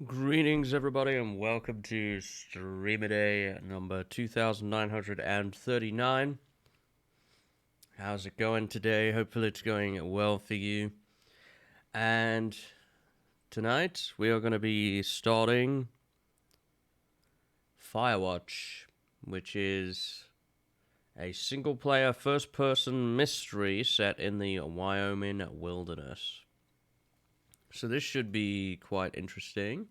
Greetings, everybody, and welcome to Streamer Day number 2939. How's it going today? Hopefully, it's going well for you. And tonight, we are going to be starting Firewatch, which is a single player first person mystery set in the Wyoming wilderness. So, this should be quite interesting.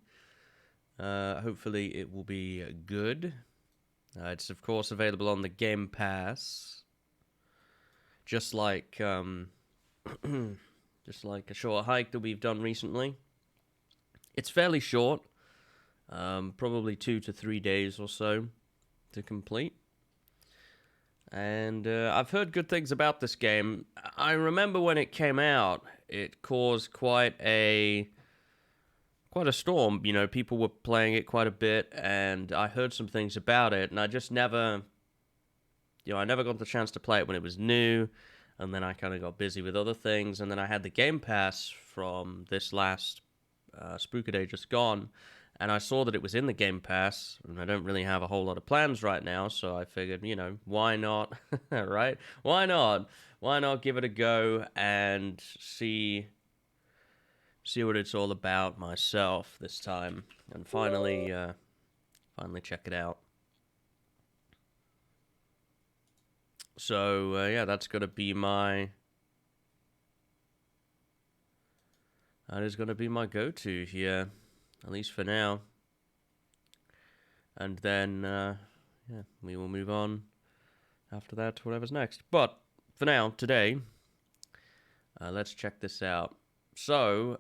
Hopefully, it will be good. It's of course available on the Game Pass, just like just like a short hike that we've done recently. It's fairly short, probably 2 to 3 days or so to complete. And I've heard good things about this game. I remember when it came out, it caused quite a storm. You know, people were playing it quite a bit, and I heard some things about it, and I just never, I never got the chance to play it when it was new, and then I kind of got busy with other things, and then I had the Game Pass from this last Spooker Day just gone, and I saw that it was in the Game Pass, and I don't really have a whole lot of plans right now, so I figured, why not, right? Why not? Why not give it a go and see what it's all about myself this time, and finally check it out. So yeah, that's gonna be that is gonna be my go-to here, at least for now. And then yeah, we will move on after that to whatever's next. But for now, today, let's check this out. So,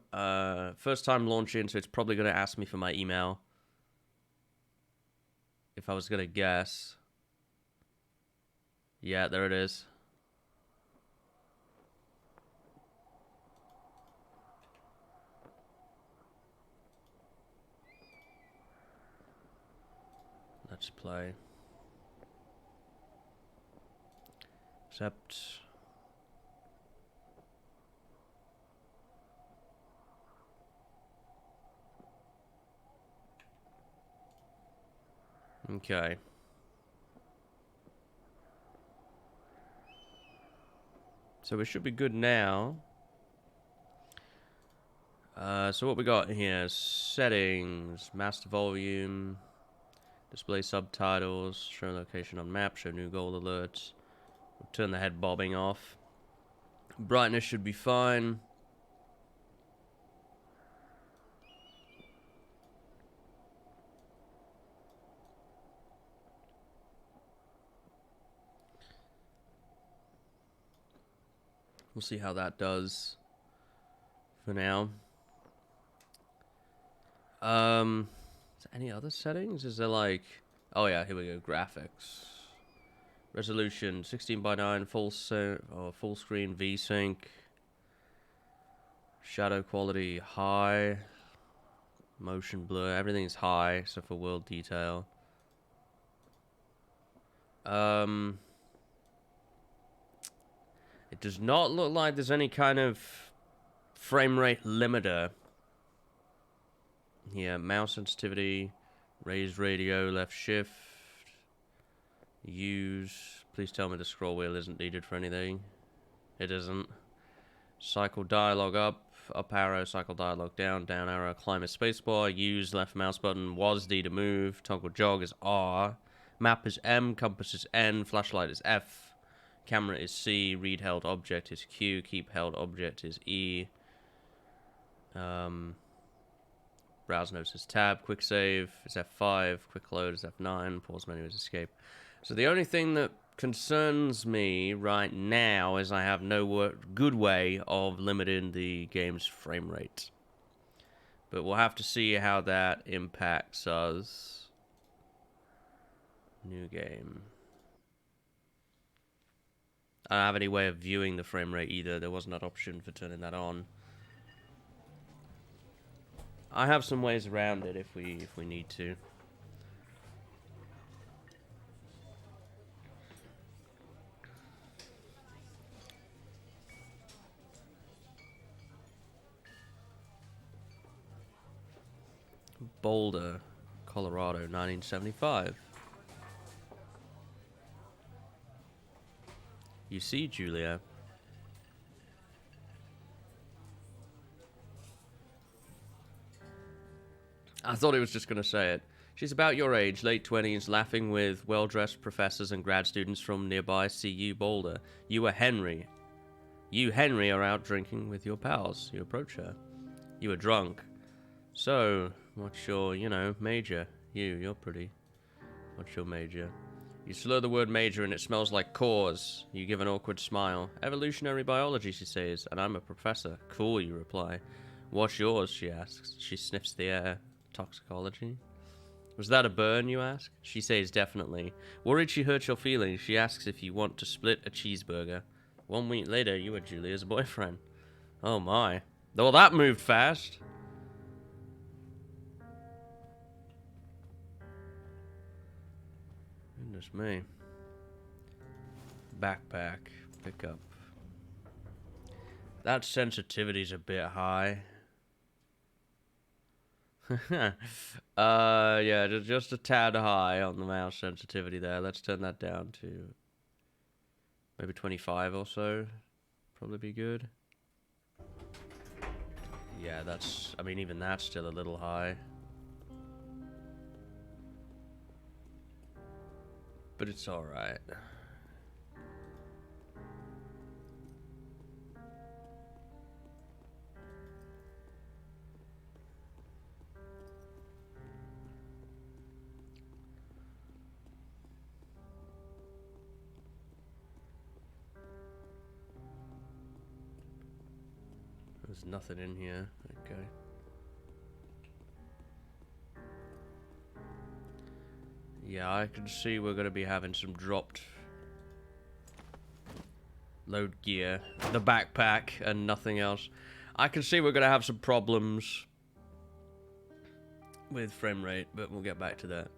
first time launching, so it's probably going to ask me for my email. If I was going to guess. Yeah, there it is. Let's play. Accept. Okay. So we should be good now. So what we got here is settings, master volume, display subtitles, show location on map, show new goal alerts, we'll turn the head bobbing off. Brightness should be fine. We'll see how that does for now. Is there any other settings? Is there like... Oh yeah, here we go. Graphics. Resolution 16:9, full screen VSync. Shadow quality high. Motion blur. Everything's high except for world detail. It does not look like there's any kind of frame rate limiter. Here, mouse sensitivity, raised radio, left shift, use. Please tell me the scroll wheel isn't needed for anything. It isn't. Cycle dialogue up arrow, cycle dialogue down arrow, climb is spacebar, use left mouse button, was D to move, toggle jog is R, map is M, compass is N, flashlight is F, camera is C, read held object is Q, keep held object is E, browse notes is tab, quick save is F5, quick load is F9, pause menu is escape. So the only thing that concerns me right now is I have no good way of limiting the game's frame rate. But we'll have to see how that impacts us. New game. I don't have any way of viewing the frame rate either. There wasn't that option for turning that on. I have some ways around it if we need to. Boulder, Colorado, 1975. You see, Julia. I thought he was just going to say it. She's about your age, late 20s, laughing with well-dressed professors and grad students from nearby CU Boulder. You are Henry. You, Henry, are out drinking with your pals. You approach her. You are drunk. So, what's your, major? You're pretty. What's your major? You slur the word major and it smells like cores. You give an awkward smile. Evolutionary biology, she says, and I'm a professor. Cool, you reply. What's yours, she asks. She sniffs the air. Toxicology. Was that a burn, you ask? She says definitely. Worried she hurt your feelings, she asks if you want to split a cheeseburger. 1 week later, you are Julia's boyfriend. Oh my. Well, that moved fast. Goodness me. Backpack. Pick up. That sensitivity's a bit high. Yeah, just a tad high on the mouse sensitivity there. Let's turn that down to maybe 25 or so. Probably be good. Yeah, even that's still a little high. But it's alright. There's nothing in here. Okay. Yeah, I can see we're going to be having some dropped load gear. The backpack and nothing else. I can see we're going to have some problems with frame rate, but we'll get back to that.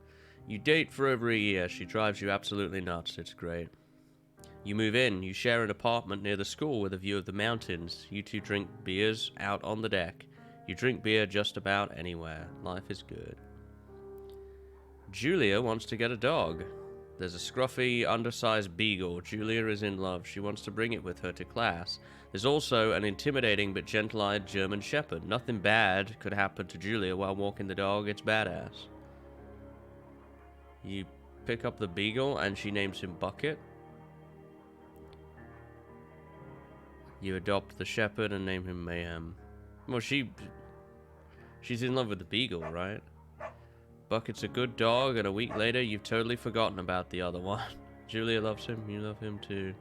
You date for over a year. She drives you absolutely nuts. It's great. You move in. You share an apartment near the school with a view of the mountains. You two drink beers out on the deck. You drink beer just about anywhere. Life is good. Julia wants to get a dog. There's a scruffy, undersized beagle. Julia is in love. She wants to bring it with her to class. There's also an intimidating but gentle-eyed German shepherd. Nothing bad could happen to Julia while walking the dog. It's badass. You pick up the beagle and she names him Bucket. You adopt the shepherd and name him Mayhem. Well, she's in love with the beagle, right? Bucket's a good dog, and a week later, you've totally forgotten about the other one. Julia loves him, you love him too.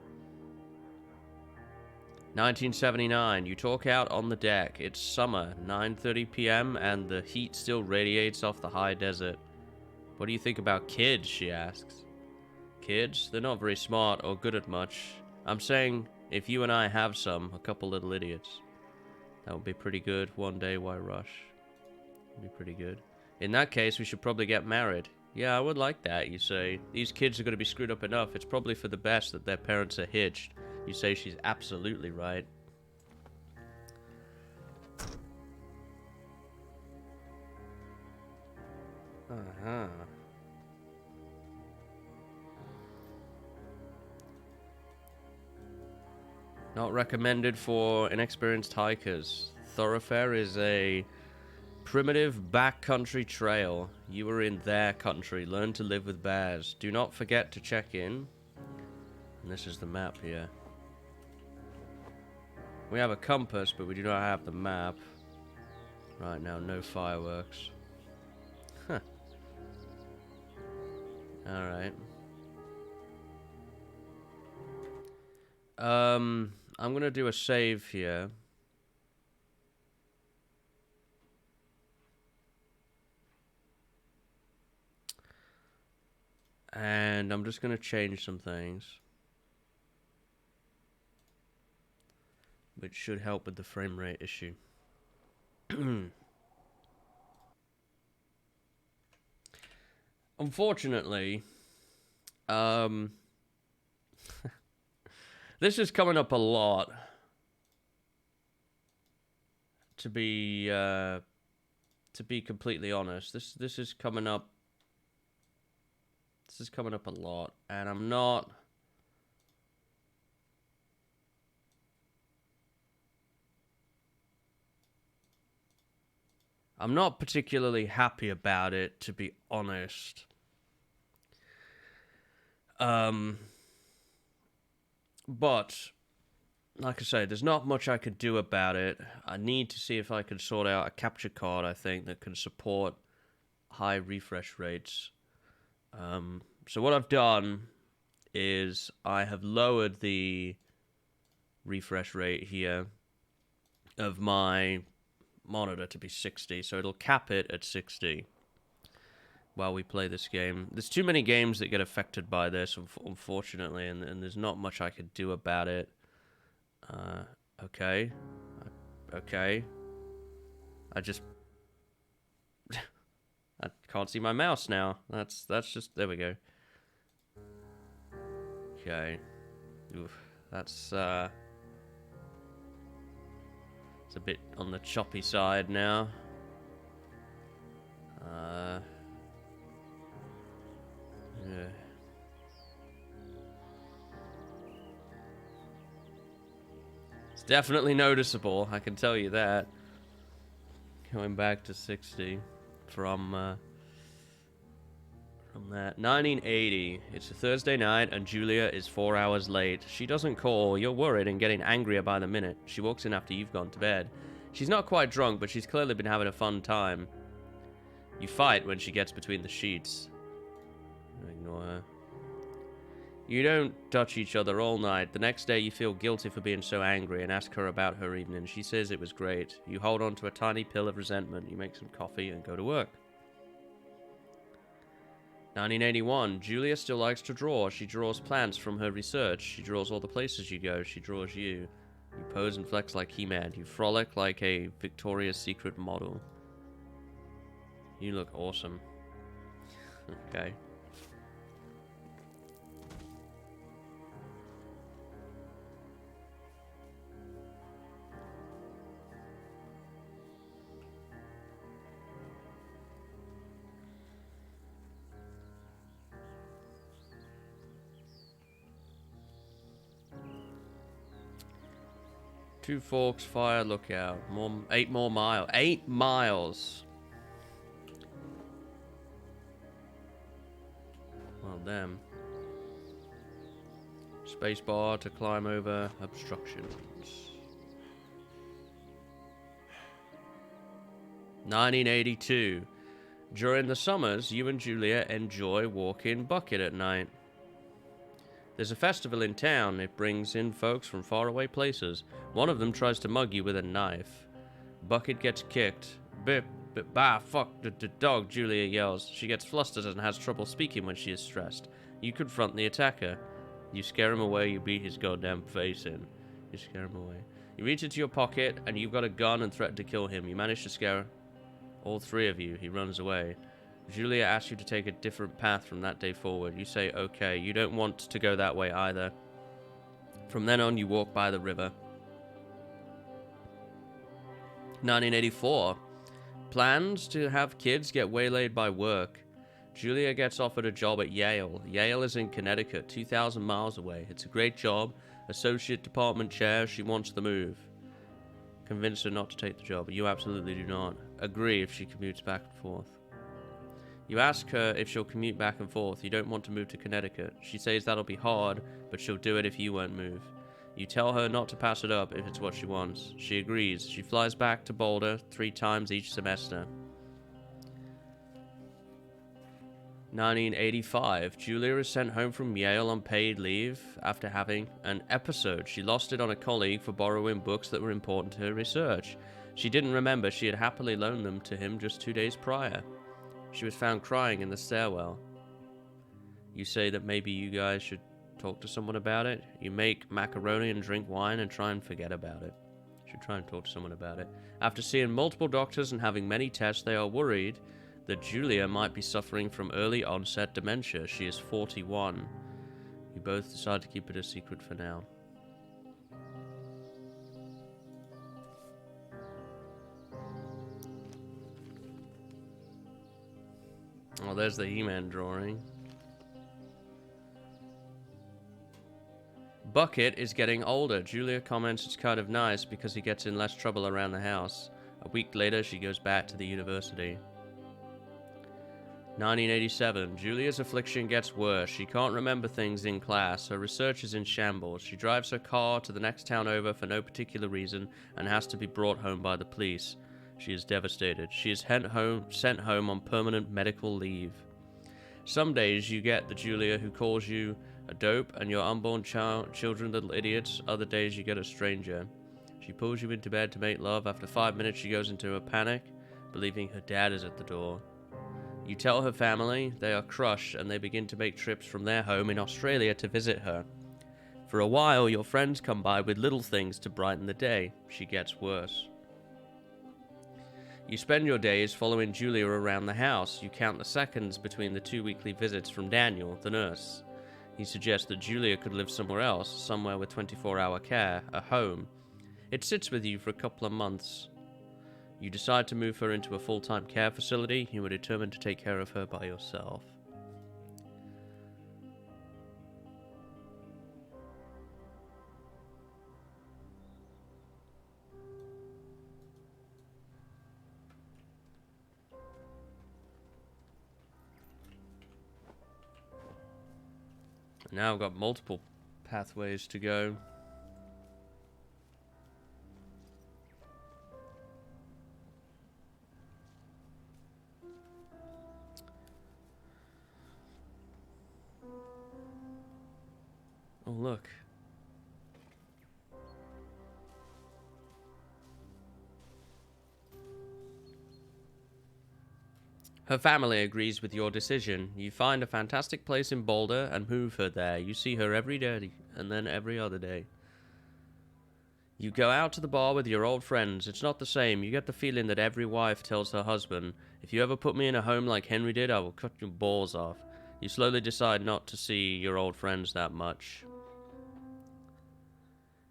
1979, you talk out on the deck. It's summer, 9:30 p.m., and the heat still radiates off the high desert. What do you think about kids, she asks. Kids? They're not very smart or good at much. I'm saying, if you and I have some, a couple little idiots. That would be pretty good. One day, why rush? Would be pretty good. In that case, we should probably get married. Yeah, I would like that, you say. These kids are going to be screwed up enough. It's probably for the best that their parents are hitched. You say she's absolutely right. Uh-huh. Not recommended for inexperienced hikers. Thoroughfare is a primitive backcountry trail. You are in their country. Learn to live with bears. Do not forget to check in. And this is the map here. We have a compass, but we do not have the map. Right now, no fireworks. Huh. Alright. I'm gonna do a save here. And I'm just gonna change some things, which should help with the frame rate issue. Unfortunately, this is coming up a lot. To be to be completely honest. This is coming up. This is coming up a lot, and I'm not particularly happy about it, to be honest. But like I say, there's not much I could do about it. I need to see if I can sort out a capture card, I think, that can support high refresh rates. So what I've done is I have lowered the refresh rate here of my monitor to be 60, so it'll cap it at 60 while we play this game. There's too many games that get affected by this, unfortunately, and there's not much I could do about it. Okay. Okay. I can't see my mouse now. That's just... There we go. Okay. Oof. That's, it's a bit on the choppy side now. Yeah. It's definitely noticeable, I can tell you that. Going back to 60 from that. 1980. It's a Thursday night and Julia is 4 hours late. She doesn't call. You're worried and getting angrier by the minute. She walks in after you've gone to bed. She's not quite drunk, but she's clearly been having a fun time. You fight when she gets between the sheets. Ignore her. You don't touch each other all night. The next day you feel guilty for being so angry and ask her about her evening. She says it was great. You hold on to a tiny pill of resentment. You make some coffee and go to work. 1981. Julia still likes to draw. She draws plants from her research. She draws all the places you go. She draws you. You pose and flex like He-Man. You frolic like a Victoria's Secret model. You look awesome. Okay. Two Forks Fire Lookout. 8 more miles. 8 miles! Well, damn. Spacebar to climb over obstructions. 1982. During the summers, you and Julia enjoy walking Bucket at night. There's a festival in town. It brings in folks from faraway places. One of them tries to mug you with a knife. Bucket gets kicked. Bah, fuck the dog, Julia yells. She gets flustered and has trouble speaking when she is stressed. You confront the attacker. You scare him away, you beat his goddamn face in. You scare him away. You reach into your pocket, and you've got a gun and threaten to kill him. You manage to scare all three of you. He runs away. Julia asks you to take a different path from that day forward. You say, okay. You don't want to go that way either. From then on, you walk by the river. 1984. Plans to have kids get waylaid by work. Julia gets offered a job at Yale. Yale is in Connecticut, 2,000 miles away. It's a great job. Associate department chair. She wants the move. Convince her not to take the job. You absolutely do not. Agree if she commutes back and forth. You ask her if she'll commute back and forth. You don't want to move to Connecticut. She says that'll be hard, but she'll do it if you won't move. You tell her not to pass it up if it's what she wants. She agrees. She flies back to Boulder 3 times each semester. 1985. Julia is sent home from Yale on paid leave after having an episode. She lost it on a colleague for borrowing books that were important to her research. She didn't remember she had happily loaned them to him just 2 days prior. She was found crying in the stairwell. You say that maybe you guys should talk to someone about it. You make macaroni and drink wine and try and forget about it. You should try and talk to someone about it. After seeing multiple doctors and having many tests, they are worried that Julia might be suffering from early onset dementia. She is 41. You both decide to keep it a secret for now. Oh, there's the He-Man drawing. Bucket is getting older. Julia comments it's kind of nice because he gets in less trouble around the house. A week later, she goes back to the university. 1987. Julia's affliction gets worse. She can't remember things in class. Her research is in shambles. She drives her car to the next town over for no particular reason and has to be brought home by the police. She is devastated. She is sent home on permanent medical leave. Some days you get the Julia who calls you a dope and your unborn children little idiots. Other days you get a stranger. She pulls you into bed to make love. After 5 minutes she goes into a panic, believing her dad is at the door. You tell her family, they are crushed, and they begin to make trips from their home in Australia to visit her. For a while, your friends come by with little things to brighten the day. She gets worse. You spend your days following Julia around the house. You count the seconds between the 2 weekly visits from Daniel, the nurse. He suggests that Julia could live somewhere else, somewhere with 24-hour care, a home. It sits with you for a couple of months. You decide to move her into a full-time care facility. You are determined to take care of her by yourself. Now I've got multiple pathways to go. Oh, look. Her family agrees with your decision. You find a fantastic place in Boulder and move her there. You see her every day and then every other day. You go out to the bar with your old friends. It's not the same. You get the feeling that every wife tells her husband, if you ever put me in a home like Henry did, I will cut your balls off. You slowly decide not to see your old friends that much.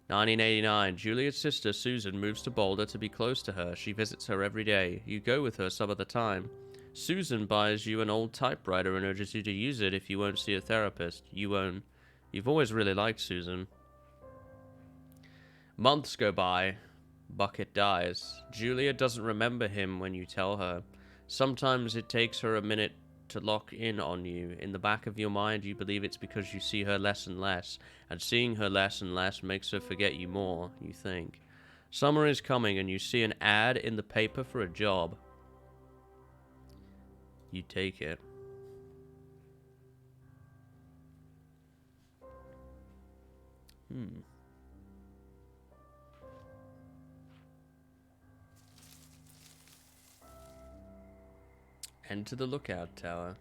1989. Julia's sister, Susan, moves to Boulder to be close to her. She visits her every day. You go with her some of the time. Susan buys you an old typewriter and urges you to use it if you won't see a therapist. You won't. You've always really liked Susan. Months go by. Bucket dies. Julia doesn't remember him when you tell her. Sometimes it takes her a minute to lock in on you. In the back of your mind, you believe it's because you see her less and less, and seeing her less and less makes her forget you more, you think. Summer is coming and you see an ad in the paper for a job. You take it. Enter the lookout tower.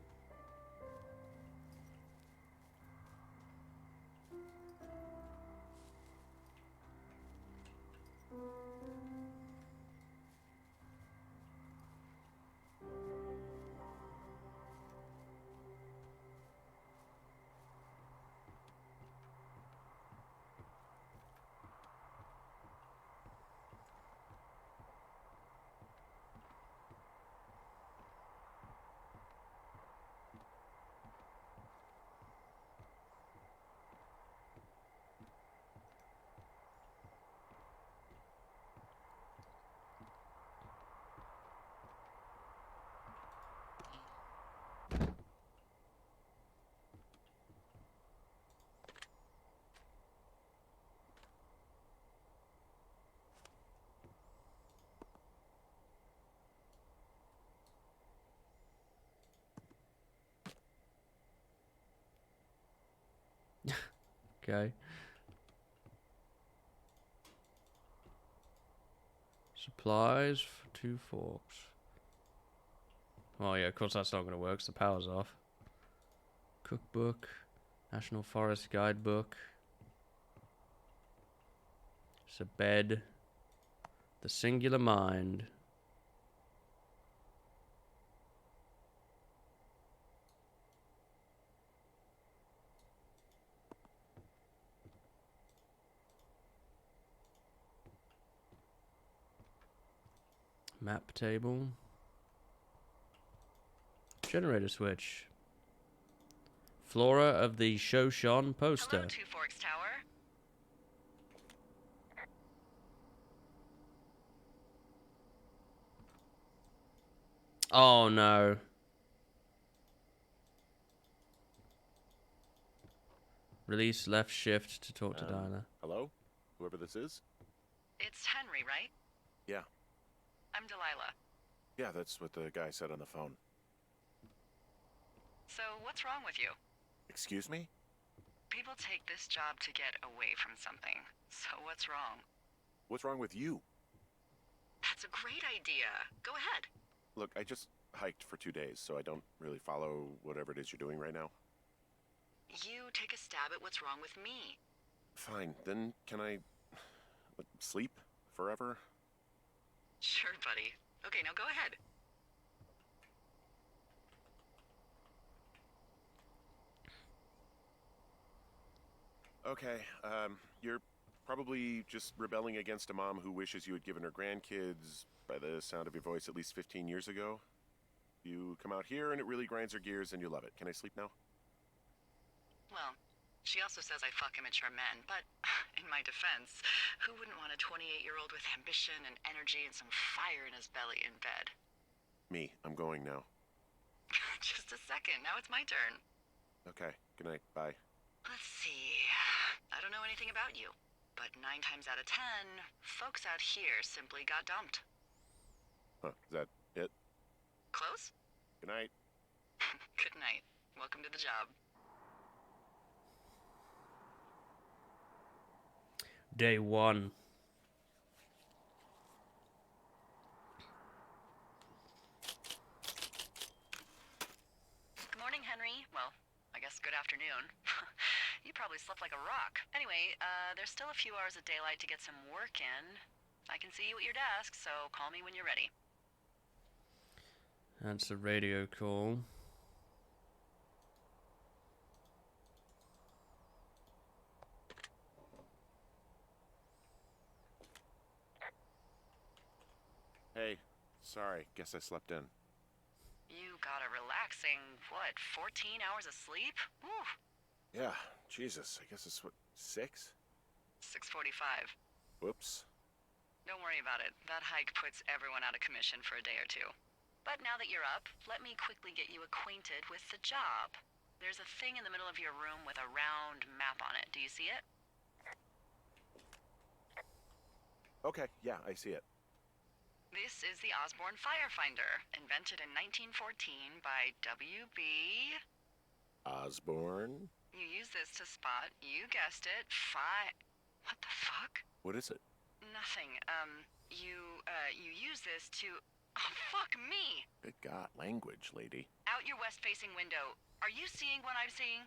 Okay. Supplies for 2 forks. Oh yeah, of course that's not going to work 'cause the power's off. Cookbook. National Forest Guidebook. It's a bed. The Singular Mind. Map table. Generator switch. Flora of the Shoshone poster. Hello, Two Forks Tower. Oh no. Release left shift to talk to Diana. Hello? Whoever this is? It's Henry, right? Yeah. I'm Delilah. Yeah, that's what the guy said on the phone. So, what's wrong with you? Excuse me? People take this job to get away from something. So, what's wrong? What's wrong with you? That's a great idea. Go ahead. Look, I just hiked for 2 days, so I don't really follow whatever it is you're doing right now. You take a stab at what's wrong with me. Fine, then can I sleep forever? Sure, buddy. Okay, now go ahead. Okay, you're probably just rebelling against a mom who wishes you had given her grandkids, by the sound of your voice, at least 15 years ago. You come out here and it really grinds her gears and you love it. Can I sleep now? Well, she also says I fuck immature men, but in my defense, who wouldn't want a 28-year-old with ambition and energy and some fire in his belly in bed? Me, I'm going now. Just a second, now it's my turn. Okay, good night, bye. Let's see. I don't know anything about you, but 9 times out of 10, folks out here simply got dumped. Huh, is that it? Close? Good night. Good night. Welcome to the job. Day 1. Good morning, Henry. Well, I guess good afternoon. You probably slept like a rock. Anyway, there's still a few hours of daylight to get some work in. I can see you at your desk, so call me when you're ready. That's a radio call. Hey, sorry, guess I slept in. You got a relaxing, what, 14 hours of sleep? Whew. Yeah, Jesus, I guess it's what, 6? 6:45. Whoops. Don't worry about it. That hike puts everyone out of commission for a day or two. But now that you're up, let me quickly get you acquainted with the job. There's a thing in the middle of your room with a round map on it. Do you see it? Okay, yeah, I see it. This is the Osborne Firefinder, invented in 1914 by W.B. Osborne? You use this to spot, you guessed it, What the fuck? What is it? Nothing. You use this to... Oh, fuck me! Good God, language, lady. Out your west-facing window. Are you seeing what I'm seeing?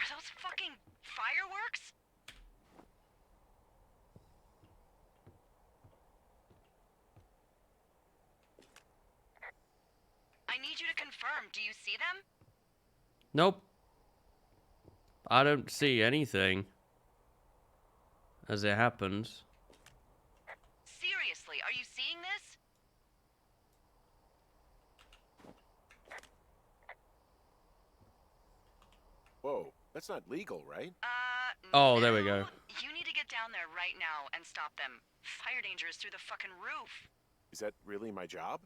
Are those fucking fireworks? I need you to confirm. Do you see them? Nope. I don't see anything as it happens. Seriously, are you seeing this? Whoa, that's not legal, right? Oh, No. there we go. You need to get down there right now and stop them. Fire danger is through the fucking roof. Is that really my job?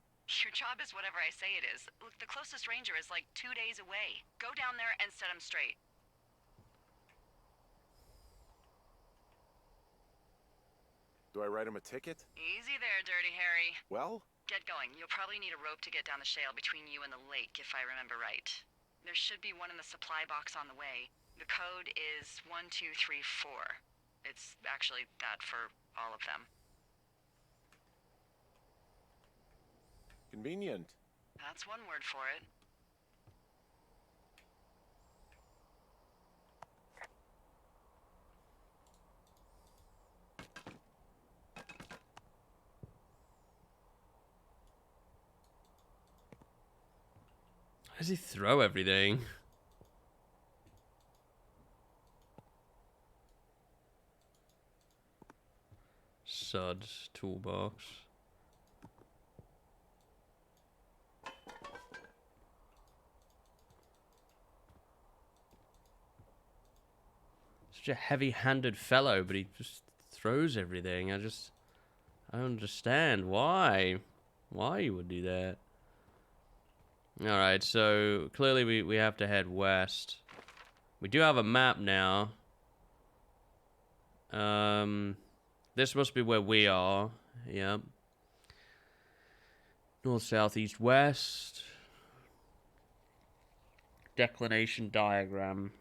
Your job is whatever I say it is. Look, the closest ranger is like 2 days away. Go down there and set him straight. Do I write him a ticket? Easy there, Dirty Harry. Well? Get going. You'll probably need a rope to get down the shale between you and the lake, if I remember right. There should be one in the supply box on the way. The code is 1234. It's actually that for all of them. Convenient. That's one word for it. How does he throw everything? Suds toolbox. Such a heavy-handed fellow, but he just throws everything. I don't understand why you would do that. All right, so clearly we have to head west. We do have a map now. This must be where we are. Yep. North, south, east, west. Declination diagram.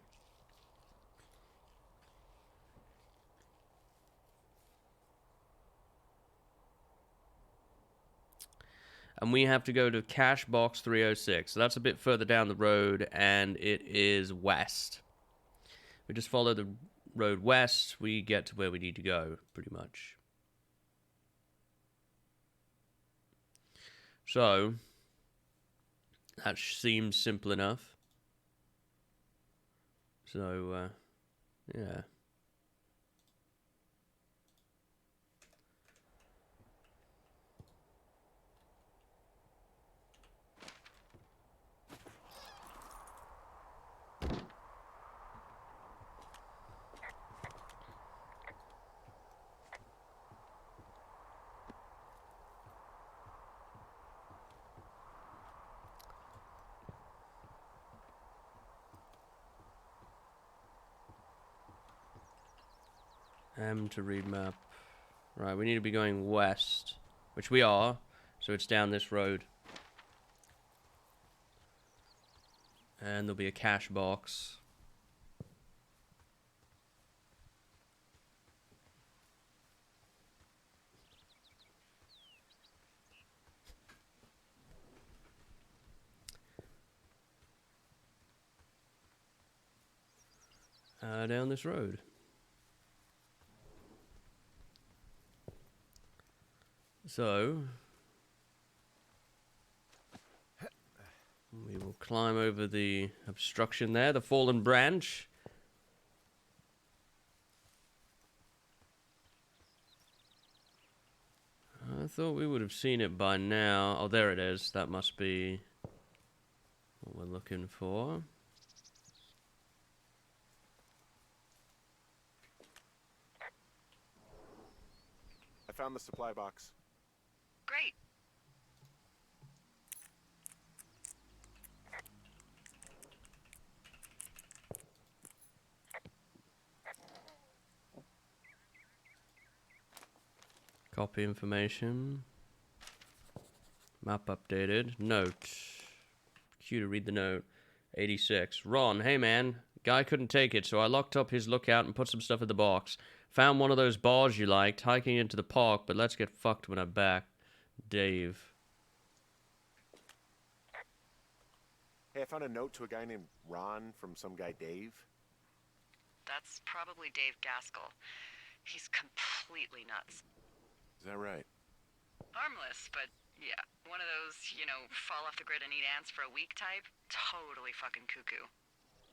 And we have to go to cache box 306. So that's a bit further down the road, and it is west. We just follow the road west, we get to where we need to go, pretty much. So, that seems simple enough. So, yeah. M to read map. Right, we need to be going west, which we are, so it's down this road. And there'll be a cache box. Down this road. So, we will climb over the obstruction there, the fallen branch. I thought we would have seen it by now. Oh, there it is. That must be what we're looking for. I found the supply box. Great. Copy information. Map updated. Note. Q to read the note. 86. Ron, hey man. Guy couldn't take it, so I locked up his lookout and put some stuff in the box. Found one of those bars you liked, hiking into the park, but let's get fucked when I'm back. Dave. Hey, I found a note to a guy named Ron from some guy Dave. That's probably Dave Gaskell. He's completely nuts. Is that right? Harmless, but yeah, one of those, you know, fall off the grid and eat ants for a week type. Totally fucking cuckoo.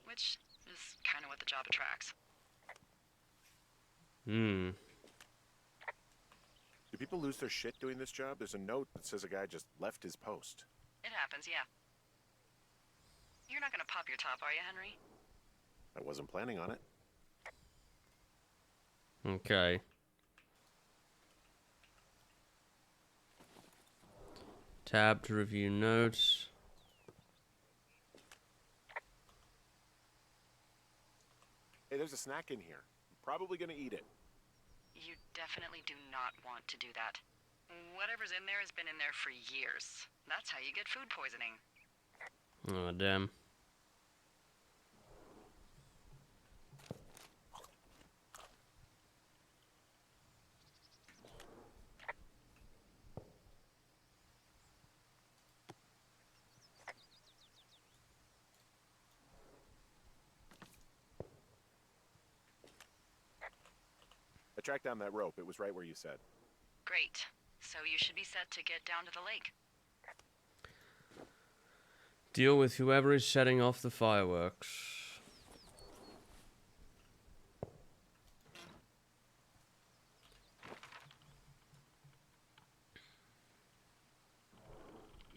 Which is kind of what the job attracts. Hmm. Do people lose their shit doing this job? There's a note that says a guy just left his post. It happens, yeah. You're not gonna pop your top, are you, Henry? I wasn't planning on it. Okay. Tab to review notes. Hey, there's a snack in here. I'm probably gonna eat it. You definitely do not want to do that. Whatever's in there has been in there for years. That's how you get food poisoning. Oh, damn. I tracked down that rope. It was right where you said. Great. So you should be set to get down to the lake. Deal with whoever is setting off the fireworks.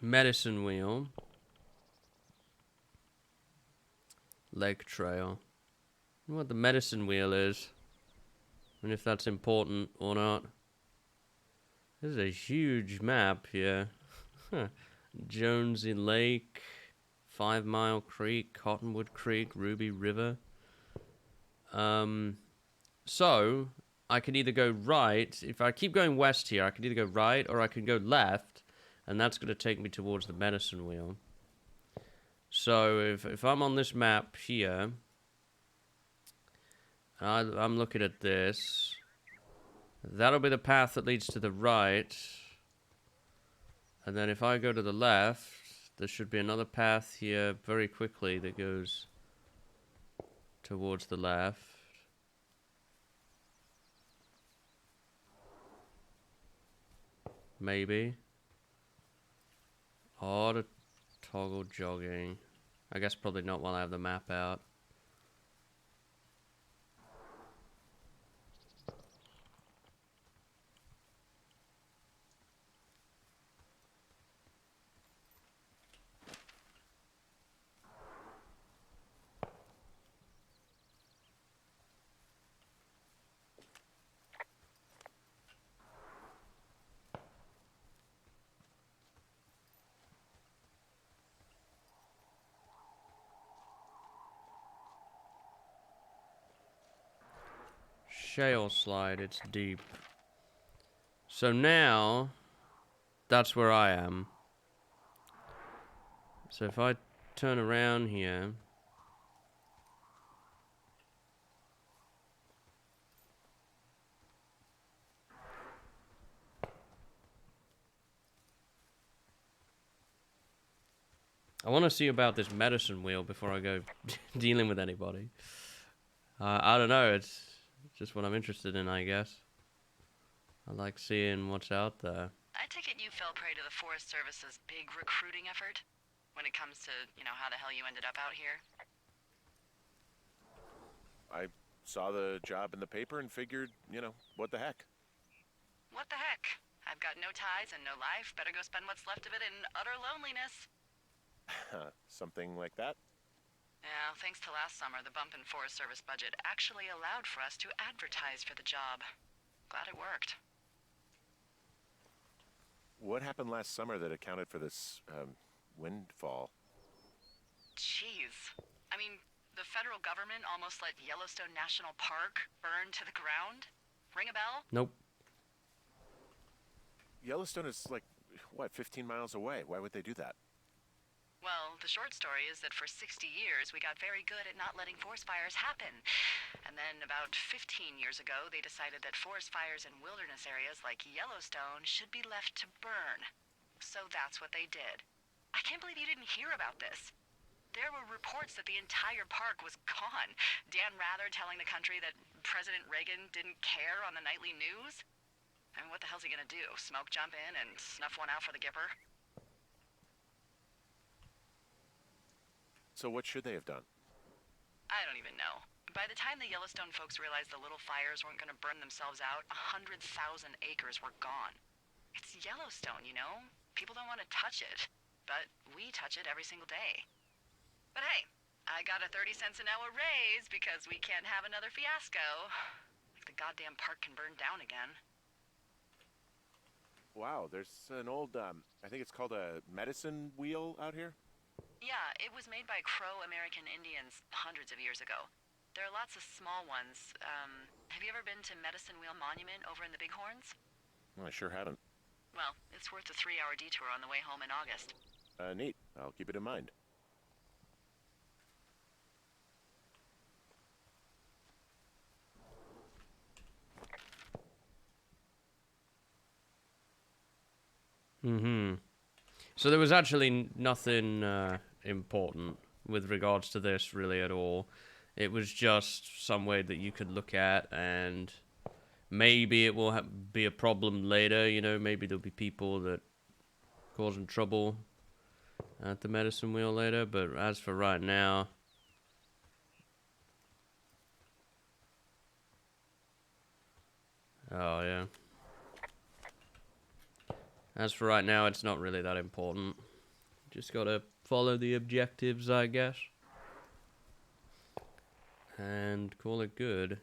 Medicine wheel. Lake trail. what the medicine wheel is. And if that's important or not. This is a huge map here. Jonesy Lake, 5 Mile Creek, Cottonwood Creek, Ruby River. So, I can either go right. If I keep going west here, I can either go right or I can go left. And that's going to take me towards the medicine wheel. So, if I'm on this map here, and I'm looking at this, that'll be the path that leads to the right. And then if I go to the left, there should be another path here very quickly that goes towards the left. Maybe. Or to toggle jogging. I guess probably not while I have the map out. Shale slide, it's deep. So now, that's where I am. So if I turn around here, I want to see about this medicine wheel before I go dealing with anybody. I don't know, it's just what I'm interested in, I guess. I like seeing what's out there. I take it you fell prey to the Forest Service's big recruiting effort? When it comes to, how the hell you ended up out here? I saw the job in the paper and figured, what the heck? What the heck? I've got no ties and no life. Better go spend what's left of it in utter loneliness. Something like that? Yeah, thanks to last summer, the bump in Forest Service budget actually allowed for us to advertise for the job. Glad it worked. What happened last summer that accounted for this, windfall? Jeez. I mean, the federal government almost let Yellowstone National Park burn to the ground? Ring a bell? Nope. Yellowstone is 15 miles away. Why would they do that? Well, the short story is that for 60 years, we got very good at not letting forest fires happen. And then about 15 years ago, they decided that forest fires in wilderness areas like Yellowstone should be left to burn. So that's what they did. I can't believe you didn't hear about this. There were reports that the entire park was gone. Dan Rather telling the country that President Reagan didn't care on the nightly news. I mean, what the hell's he gonna do? Smoke jump in and snuff one out for the Gipper? So what should they have done? I don't even know. By the time the Yellowstone folks realized the little fires weren't gonna burn themselves out, 100,000 acres were gone. It's Yellowstone, People don't want to touch it. But we touch it every single day. But hey, I got a 30 cents an hour raise because we can't have another fiasco. Like the goddamn park can burn down again. Wow, there's an old, I think it's called a medicine wheel out here? Yeah, it was made by Crow American Indians hundreds of years ago. There are lots of small ones. Have you ever been to Medicine Wheel Monument over in the Bighorns? Well, I sure haven't. Well, it's worth a 3-hour detour on the way home in August. Neat. I'll keep it in mind. So there was actually nothing important with regards to this really at all. It was just some way that you could look at, and maybe it will be a problem later, maybe there'll be people that causing trouble at the medicine wheel later, but as for right now, oh yeah. As for right now, it's not really that important. Just gotta follow the objectives, I guess. and call it good.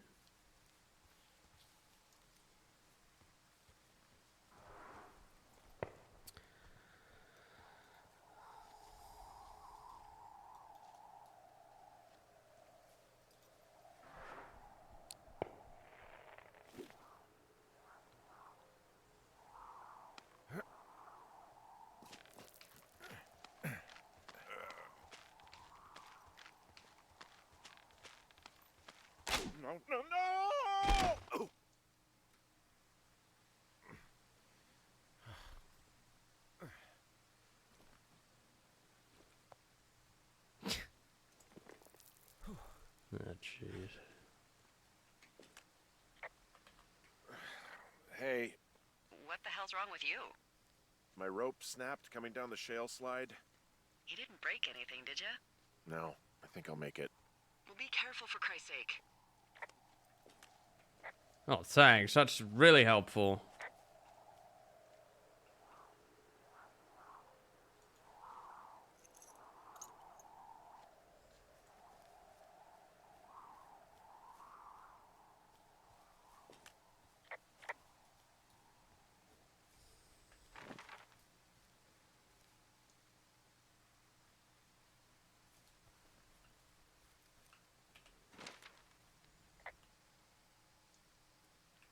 No, no, no! Oh. Ah, jeez. Hey, What the hell's wrong with you? my rope snapped coming down the shale slide. You didn't break anything, did you? No, I think I'll make it. Well, be careful for Christ's sake. Oh, thanks. That's really helpful.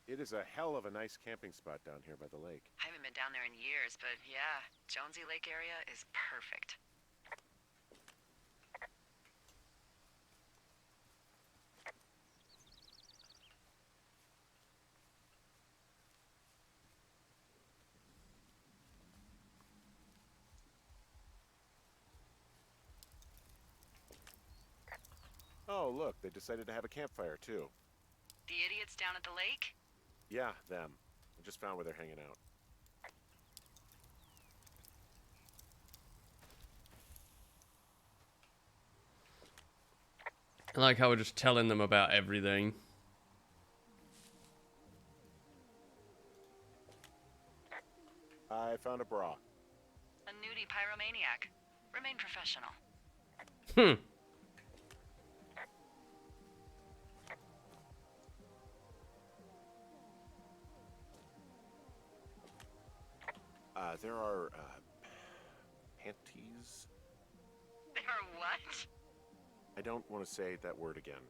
It is a hell of a nice camping spot down here by the lake. I haven't been down there in years, but yeah, Jonesy Lake area is perfect. Oh, look, they decided to have a campfire, too. The idiots down at the lake? Yeah, them. I just found where they're hanging out. I like how we're just telling them about everything. I found a bra. A nudie pyromaniac. Remain professional. Hmm. There are, panties? They are what? I don't want to say that word again.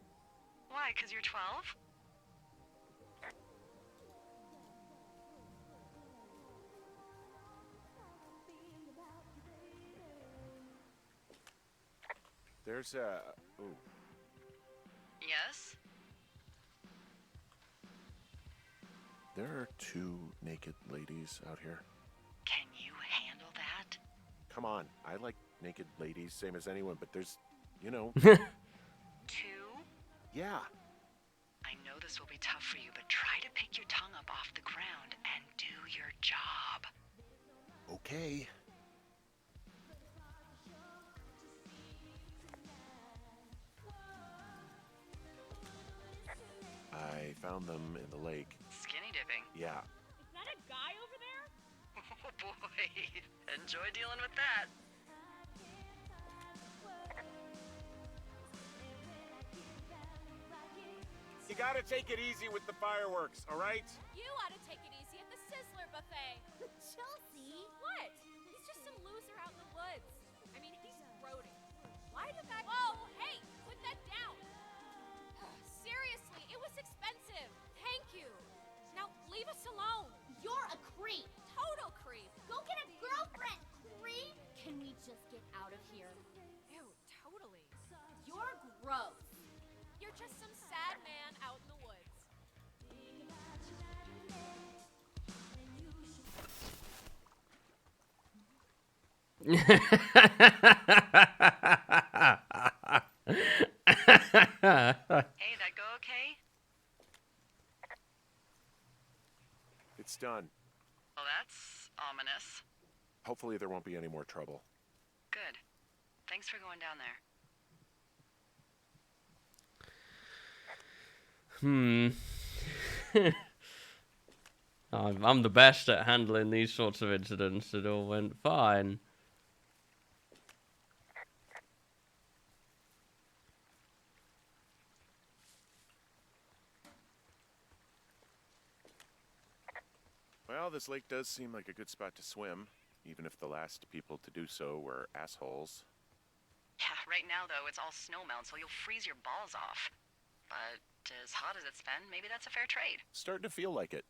Why, 'cause you're 12? There's a... Ooh. Yes? There are 2 naked ladies out here. Can you handle that? Come on, I like naked ladies, same as anyone, but there's, you know... 2? Yeah. I know this will be tough for you, but try to pick your tongue up off the ground and do your job. Okay. I found them in the lake. Skinny dipping. Yeah. Is that a guy over there? Oh boy. Enjoy dealing with that. You gotta take it easy with the fireworks, all right? You ought to take it easy at the Sizzler buffet. Chelsea! What? He's just some loser out in the woods. I mean, he's grody. Why do guys... Whoa, hey, put that down. Seriously, it was expensive. Thank you. Now, leave us alone. You're a creep. Total creep. Go get a girlfriend, creep. Can we just get out of here? Ew, totally. You're gross. You're just some sad man out in the woods. Hey, that go okay? It's done. Well, that's ominous. Hopefully there won't be any more trouble. Good. Thanks for going down there. I'm the best at handling these sorts of incidents. It all went fine. Well, this lake does seem like a good spot to swim, even if the last people to do so were assholes. Yeah, right now, though, it's all snowmelt, so you'll freeze your balls off. But as hot as it's been, maybe that's a fair trade. Starting to feel like it.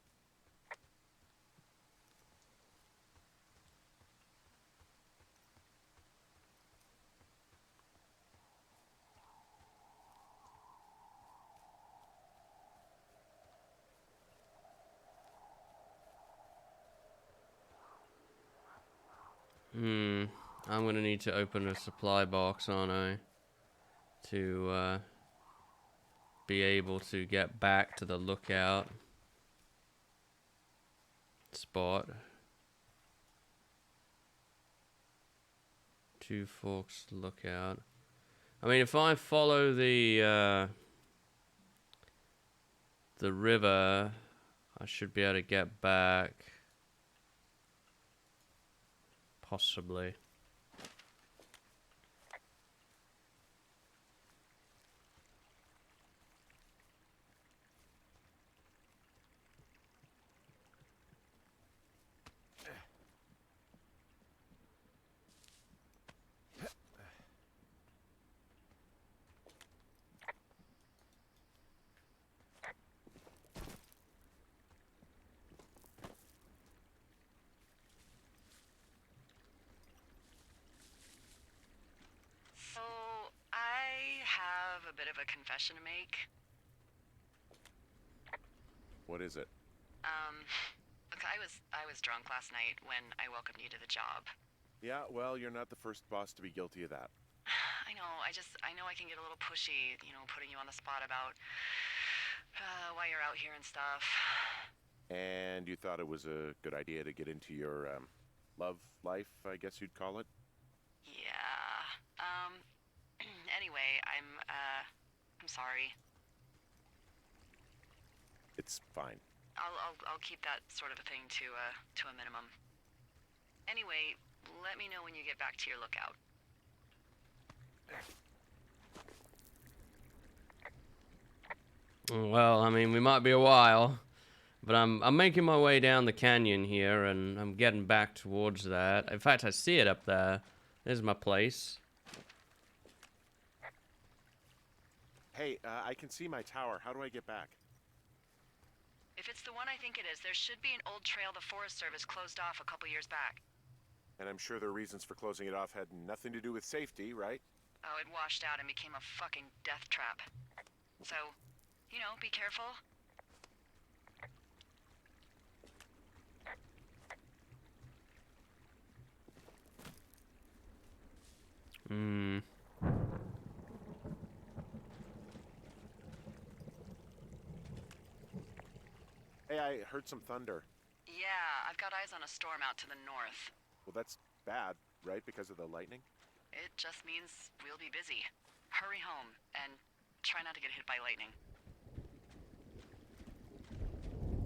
I'm gonna need to open a supply box, aren't I? To be able to get back to the lookout spot. Two Forks Lookout. I mean, if I follow the river, I should be able to get back. Possibly. So, I have a bit of a confession to make. What is it? Look, I was drunk last night when I welcomed you to the job. Yeah, well, you're not the first boss to be guilty of that. I know, I know I can get a little pushy, putting you on the spot about why you're out here and stuff. And you thought it was a good idea to get into your, love life, I guess you'd call it? Yeah. Anyway, I'm sorry. It's fine. I'll keep that sort of a thing to a minimum. Anyway, let me know when you get back to your lookout. Well, I mean, we might be a while, but I'm making my way down the canyon here, and I'm getting back towards that. In fact, I see it up there. There's my place. Hey, I can see my tower. How do I get back? If it's the one I think it is, there should be an old trail the Forest Service closed off a couple years back. And I'm sure their reasons for closing it off had nothing to do with safety, right? Oh, it washed out and became a fucking death trap. So, be careful. Hey, I heard some thunder. Yeah, I've got eyes on a storm out to the north. Well, that's bad, right? Because of the lightning? It just means we'll be busy. Hurry home, and try not to get hit by lightning.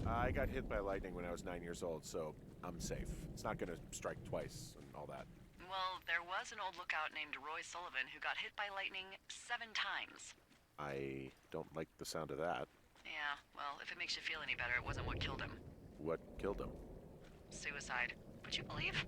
I got hit by lightning when I was 9 years old, so I'm safe. It's not gonna strike twice and all that. Well, there was an old lookout named Roy Sullivan who got hit by lightning 7 times. I don't like the sound of that. Yeah, well, if it makes you feel any better, it wasn't what killed him. What killed him? Suicide. Would you believe?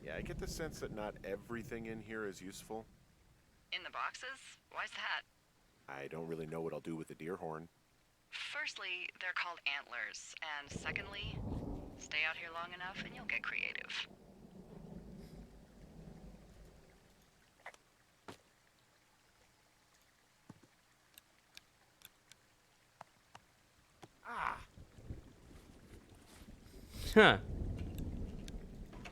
Yeah, I get the sense that not everything in here is useful. In the boxes? Why's that? I don't really know what I'll do with the deer horn. Firstly, they're called antlers, and secondly, stay out here long enough and you'll get creative. Huh.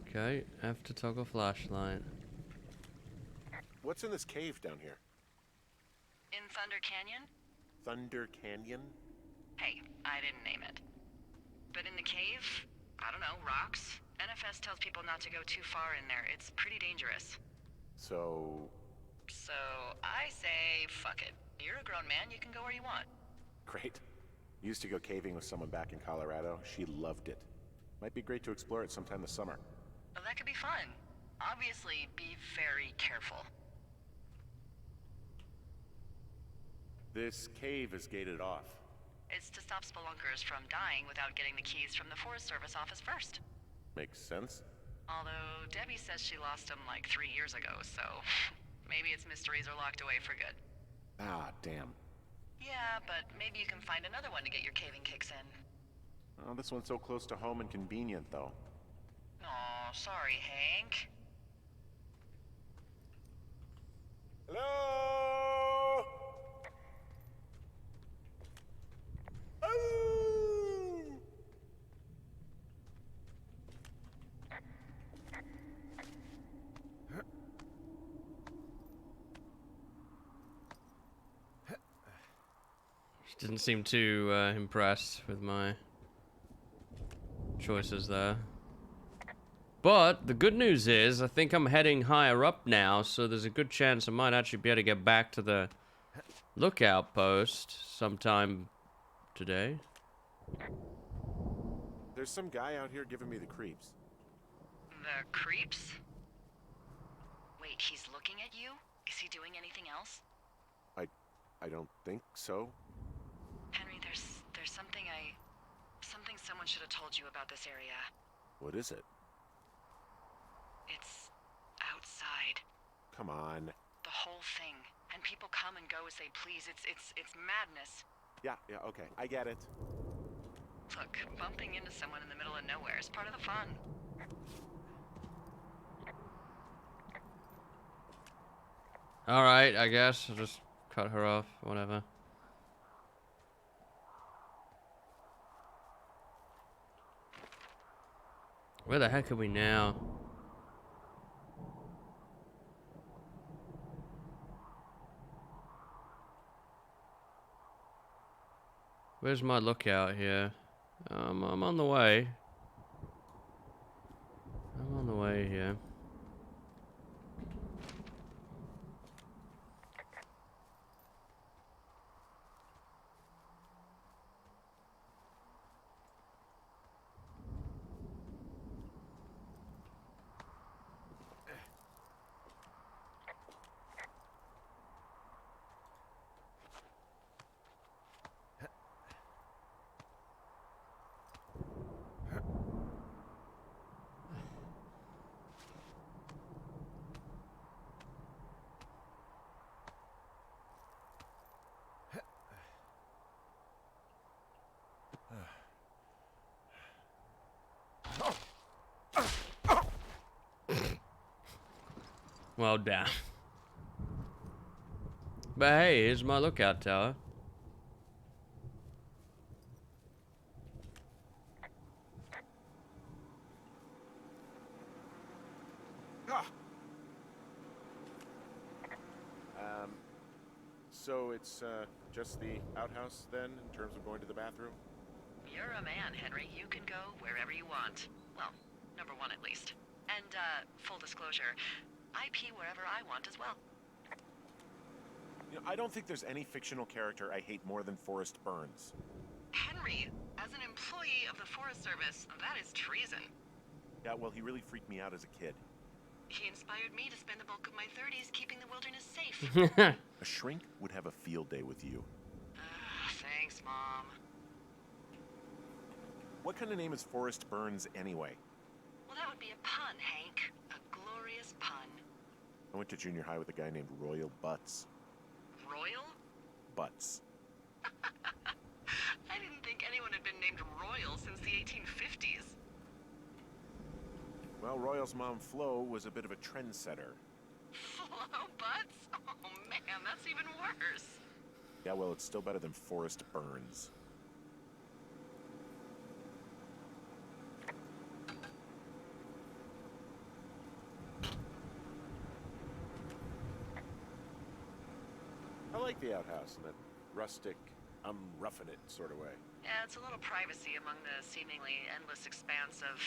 Okay, have to toggle flashlight. What's in this cave down here? In Thunder Canyon? Thunder Canyon? Hey, I didn't name it. But in the cave, I don't know, rocks? NFS tells people not to go too far in there. It's pretty dangerous. So, So I say, fuck it. You're a grown man, you can go where you want. great. Used to go caving with someone back in Colorado. She loved it. Might be great to explore it sometime this summer. Well, that could be fun. Obviously, be very careful. This cave is gated off. It's to stop spelunkers from dying without getting the keys from the Forest Service office first. Makes sense. Although Debbie says she lost them like 3 years ago, so maybe its mysteries are locked away for good. Ah, damn. Yeah, but maybe you can find another one to get your caving kicks in. Oh, this one's so close to home and convenient, though. Aw, sorry, Hank. Hello? Oh! She didn't seem too impressed with my choices there. But the good news is, I think I'm heading higher up now, so there's a good chance I might actually be able to get back to the lookout post sometime today. There's some guy out here giving me the creeps. The creeps? Wait, he's looking at you? Is he doing anything else? I don't think so. Henry, there's something someone should have told you about this area. What is it? It's outside. Come on. The whole thing. And people come and go as they please. It's madness. Yeah, okay. I get it. Look, bumping into someone in the middle of nowhere is part of the fun. Alright, I guess. I'll just cut her off, whatever. Where the heck are we now? Where's my lookout here? I'm on the way. I'm on the way here. Well, damn. But hey, here's my lookout tower. Ah. So it's just the outhouse then, in terms of going to the bathroom? You're a man, Henry. You can go wherever you want. Well, number one at least. And, full disclosure, I pee wherever I want as well. You know, I don't think there's any fictional character I hate more than Forrest Burns. Henry, as an employee of the Forest Service, that is treason. Yeah, well, he really freaked me out as a kid. He inspired me to spend the bulk of my 30s keeping the wilderness safe. A shrink would have a field day with you. Thanks, Mom. What kind of name is Forrest Burns anyway? Well, that would be a pun, Hank. A glorious pun. I went to junior high with a guy named Royal Butts. Royal? Butts. I didn't think anyone had been named Royal since the 1850s. Well, Royal's mom, Flo, was a bit of a trendsetter. Flo Butts? Oh man, that's even worse. Yeah, well, it's still better than Forrest Burns. I like the outhouse, and it rustic, I'm roughing it sort of way. Yeah, it's a little privacy among the seemingly endless expanse of,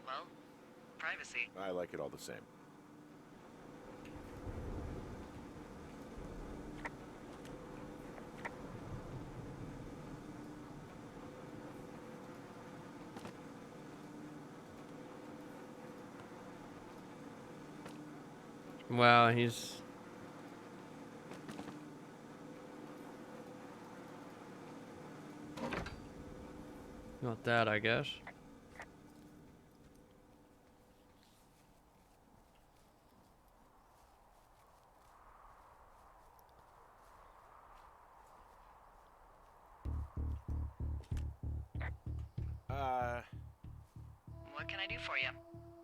well, privacy. I like it all the same. Wow, he's... Not that, I guess. What can I do for you?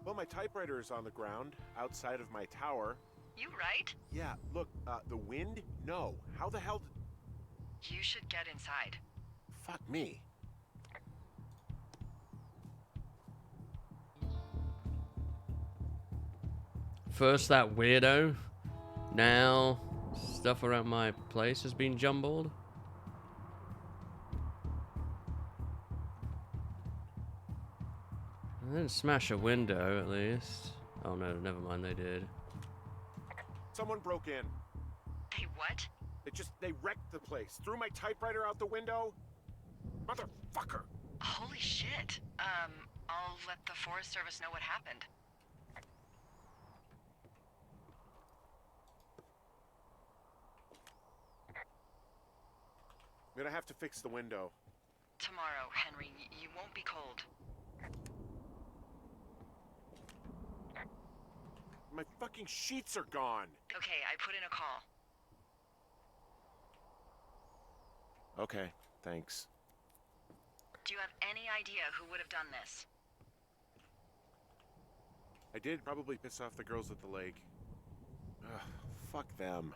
Well, my typewriter is on the ground, outside of my tower. You right? Yeah, look, the wind? No. How the hell You should get inside. Fuck me. First that weirdo, now stuff around my place has been jumbled. I didn't smash a window, at least. Oh no, never mind, they did. Someone broke in. Hey, what? They wrecked the place. Threw my typewriter out the window. Motherfucker. Holy shit. I'll let the Forest Service know what happened. I'm gonna have to fix the window. Tomorrow, Henry, you won't be cold. My fucking sheets are gone. Okay, I put in a call. Okay, thanks. Do you have any idea who would have done this? I did probably piss off the girls at the lake. Ugh, fuck them.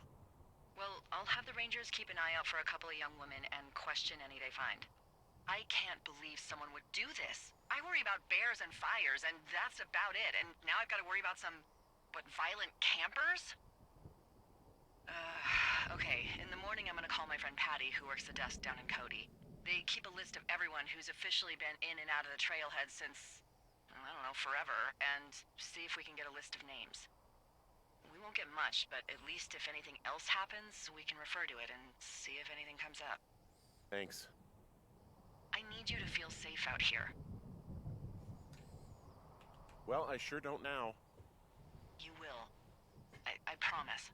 Well, I'll have the Rangers keep an eye out for a couple of young women and question any they find. I can't believe someone would do this. I worry about bears and fires, and that's about it. And now I've got to worry about some, what, violent campers? Okay, in the morning I'm gonna call my friend Patty, who works the desk down in Cody. They keep a list of everyone who's officially been in and out of the trailhead since, I don't know, forever, and see if we can get a list of names. We won't get much, but at least if anything else happens, we can refer to it and see if anything comes up. Thanks. I need you to feel safe out here. Well, I sure don't now. You will. I promise.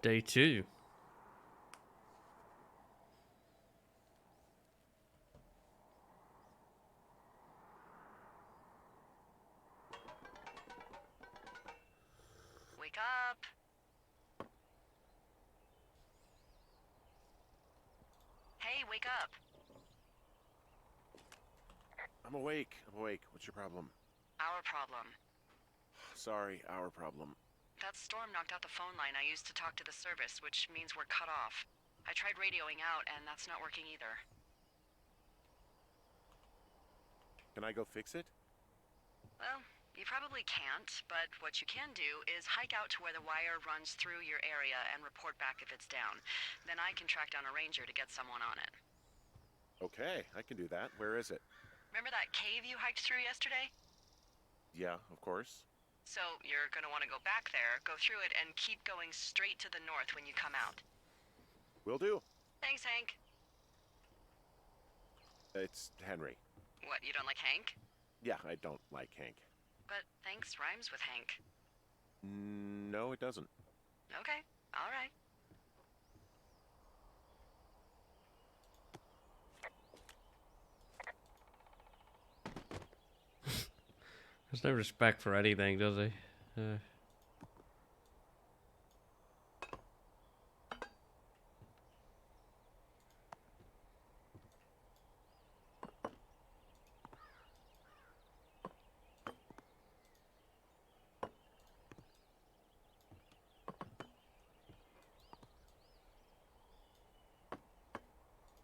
Day 2. Wake up. Hey, wake up. I'm awake. What's your problem? Our problem. Sorry, our problem. That storm knocked out the phone line I used to talk to the service, which means we're cut off. I tried radioing out, and that's not working either. Can I go fix it? Well, you probably can't, but what you can do is hike out to where the wire runs through your area and report back if it's down. Then I can track down a ranger to get someone on it. Okay, I can do that. Where is it? Remember that cave you hiked through yesterday? Yeah, of course. So you're gonna want to go back there, go through it, and keep going straight to the north when you come out. Will do. Thanks, Hank. It's Henry. What, you don't like Hank? Yeah, I don't like Hank. But thanks rhymes with Hank. No, it doesn't. Okay, all right. There's no respect for anything, does he?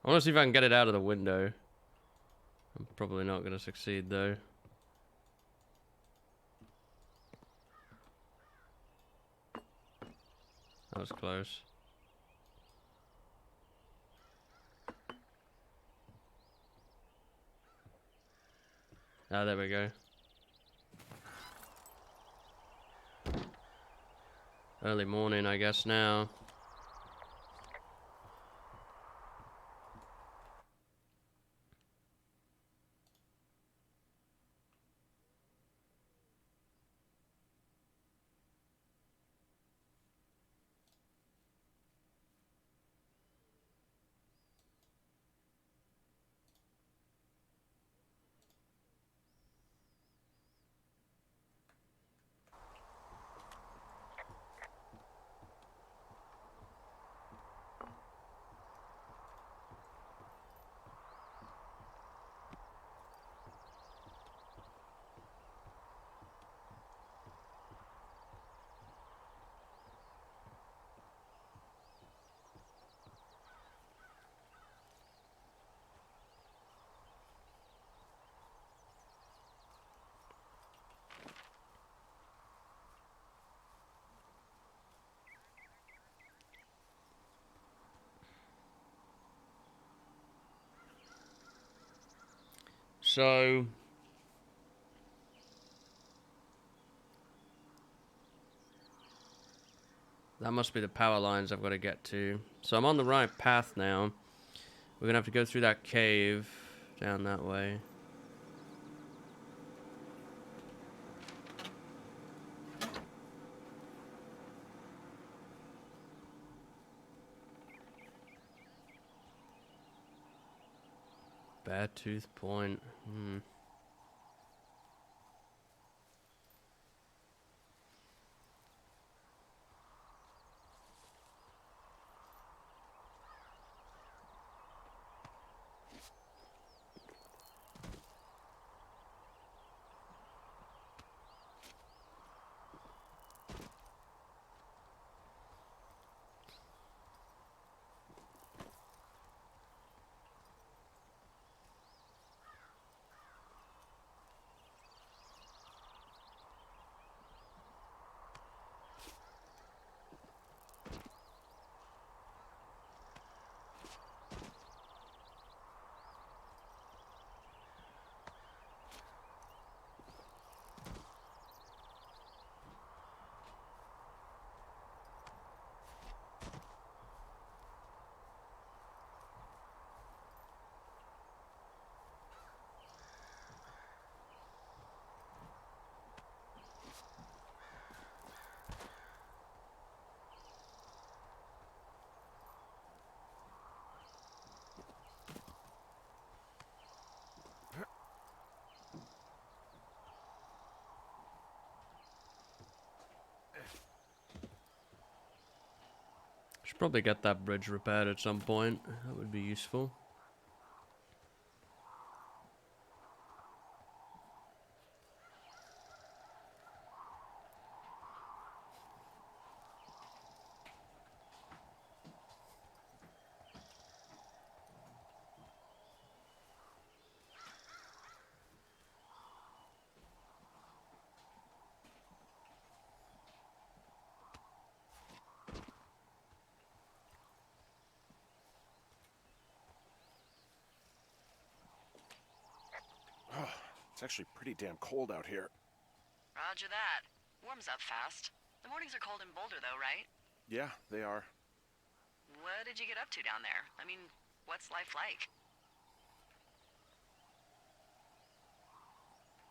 I want to see if I can get it out of the window. I'm probably not going to succeed, though. That was close. Ah, there we go. Early morning, I guess now. So that must be the power lines I've got to get to. So I'm on the right path now. We're gonna have to go through that cave down that way. Bad Tooth Point. Should probably get that bridge repaired at some point. That would be useful. Oh, it's actually pretty damn cold out here. Roger that. Warms up fast. The mornings are cold in Boulder, though, right? Yeah, they are. What did you get up to down there? I mean, what's life like?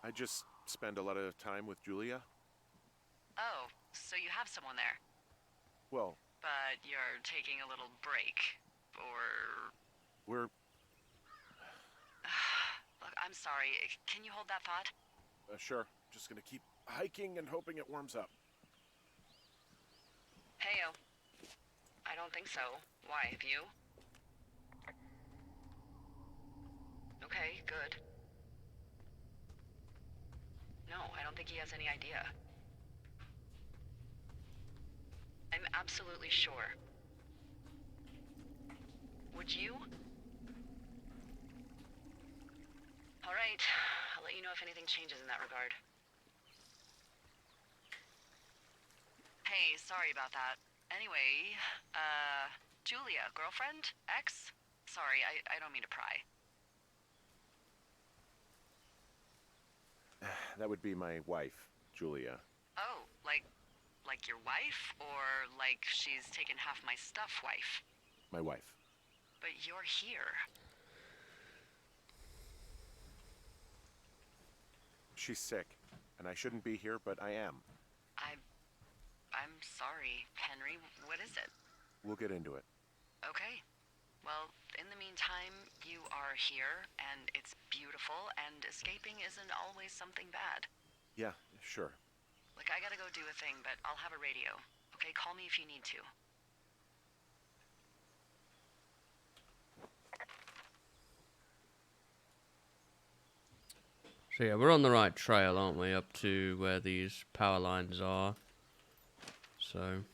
I just spend a lot of time with Julia. Oh, so you have someone there. Well, But you're taking a little break. Or... we're... Look, I'm sorry. Can you hold that thought? Sure. Just gonna keep hiking and hoping it warms up. Heyo. I don't think so. Why, have you? Okay, good. No, I don't think he has any idea. I'm absolutely sure. Would you? All right. I'll let you know if anything changes in that regard. Hey, sorry about that. Anyway, Julia, girlfriend? Ex? Sorry, I don't mean to pry. That would be my wife, Julia. Oh, like your wife? Or like she's taken half my stuff wife? My wife. But you're here. She's sick, and I shouldn't be here, but I am. I'm sorry, Henry. What is it? We'll get into it. Okay. Well, in the meantime, you are here, and it's beautiful, and escaping isn't always something bad. Yeah, sure. Like, I gotta go do a thing, but I'll have a radio. Okay, call me if you need to. So yeah, we're on the right trail, aren't we? Up to where these power lines are. So...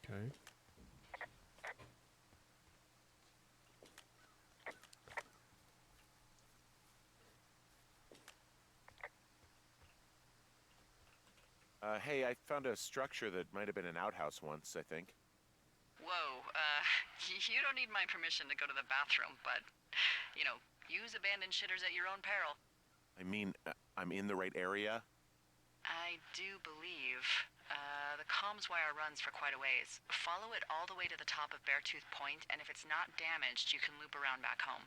Okay. Hey, I found a structure that might have been an outhouse once, I think. Whoa, you don't need my permission to go to the bathroom, but, you know, use abandoned shitters at your own peril. I mean, I'm in the right area? I do believe. The comms wire runs for quite a ways. Follow it all the way to the top of Beartooth Point, and if it's not damaged, you can loop around back home.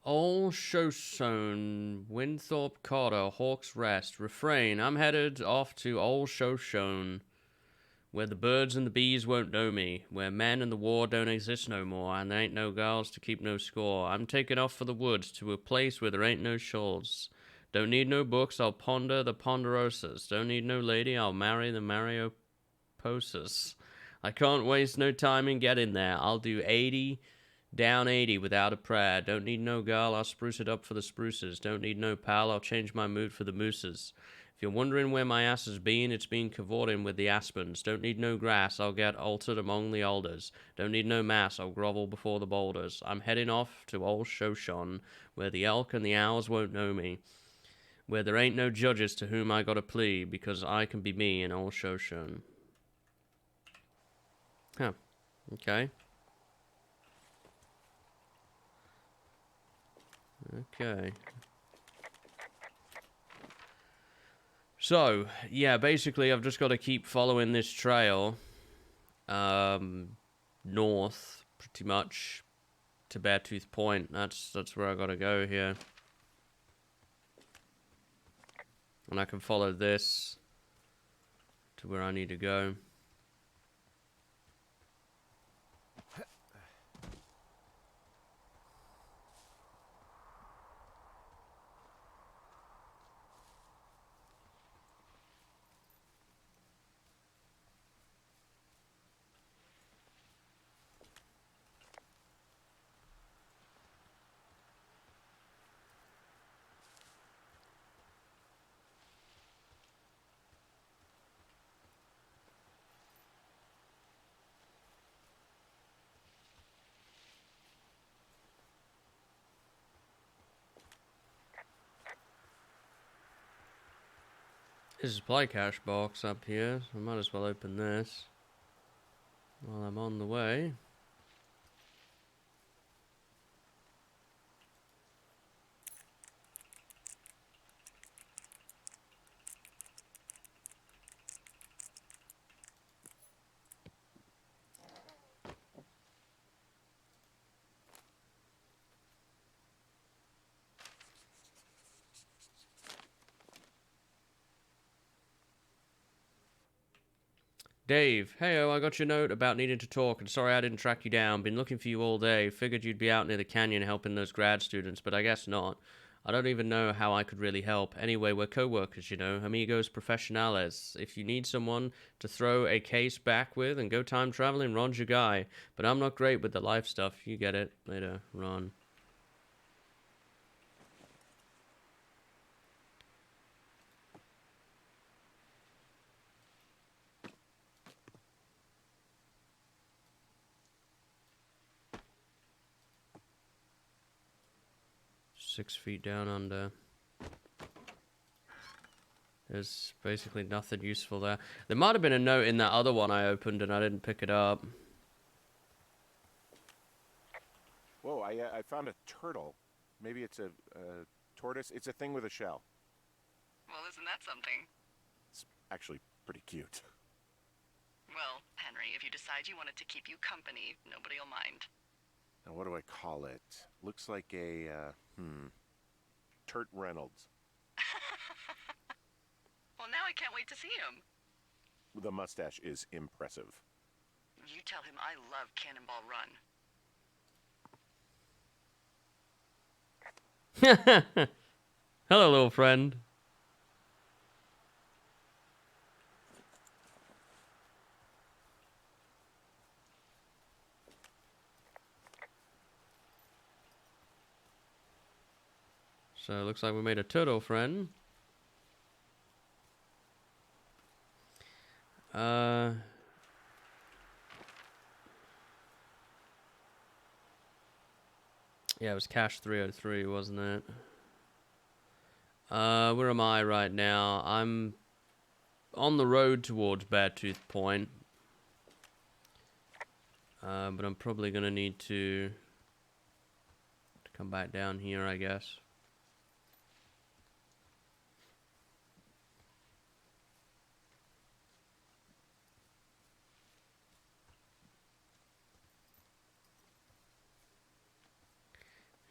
Old Shoshone, Winthorpe Cotter, Hawk's Rest. Refrain, I'm headed off to Old Shoshone, where the birds and the bees won't know me, where men and the war don't exist no more, and there ain't no girls to keep no score. I'm taking off for the woods, to a place where there ain't no shoals. Don't need no books, I'll ponder the ponderosas. Don't need no lady, I'll marry the Mariposas. I can't waste no time in getting there. I'll do 80... down 80 without a prayer. Don't need no girl, I'll spruce it up for the spruces. Don't need no pal, I'll change my mood for the mooses. If you're wondering where my ass has been, it's been cavorting with the aspens. Don't need no grass, I'll get altered among the alders. Don't need no mass, I'll grovel before the boulders. I'm heading off to old Shoshone, where the elk and the owls won't know me. Where there ain't no judges to whom I gotta plea, because I can be me in old Shoshone. Huh. Okay. Okay. So, yeah, basically I've just got to keep following this trail north, pretty much, to Beartooth Point. That's where I got to go here. And I can follow this to where I need to go. There's a supply cache box up here, so I might as well open this while I'm on the way. Dave, heyo, I got your note about needing to talk, and sorry I didn't track you down. Been looking for you all day. Figured you'd be out near the canyon helping those grad students, but I guess not. I don't even know how I could really help. Anyway, we're co-workers, you know, amigos professionales. If you need someone to throw a case back with and go time traveling, Ron's your guy. But I'm not great with the life stuff. You get it. Later, Ron. Six feet down under. There's basically nothing useful there. There might have been a note in that other one I opened and I didn't pick it up. Whoa, I found a turtle. Maybe it's a tortoise. It's a thing with a shell. Well, isn't that something? It's actually pretty cute. Well, Henry, if you decide you want it to keep you company, nobody'll mind. Now, what do I call it? Looks like a, Turt Reynolds. Well, now I can't wait to see him. The mustache is impressive. You tell him I love Cannonball Run. Hello, little friend. So it looks like we made a turtle friend. Yeah, it was Cache 303, wasn't it? Where am I right now? I'm on the road towards Beartooth Point. But I'm probably gonna need to come back down here, I guess.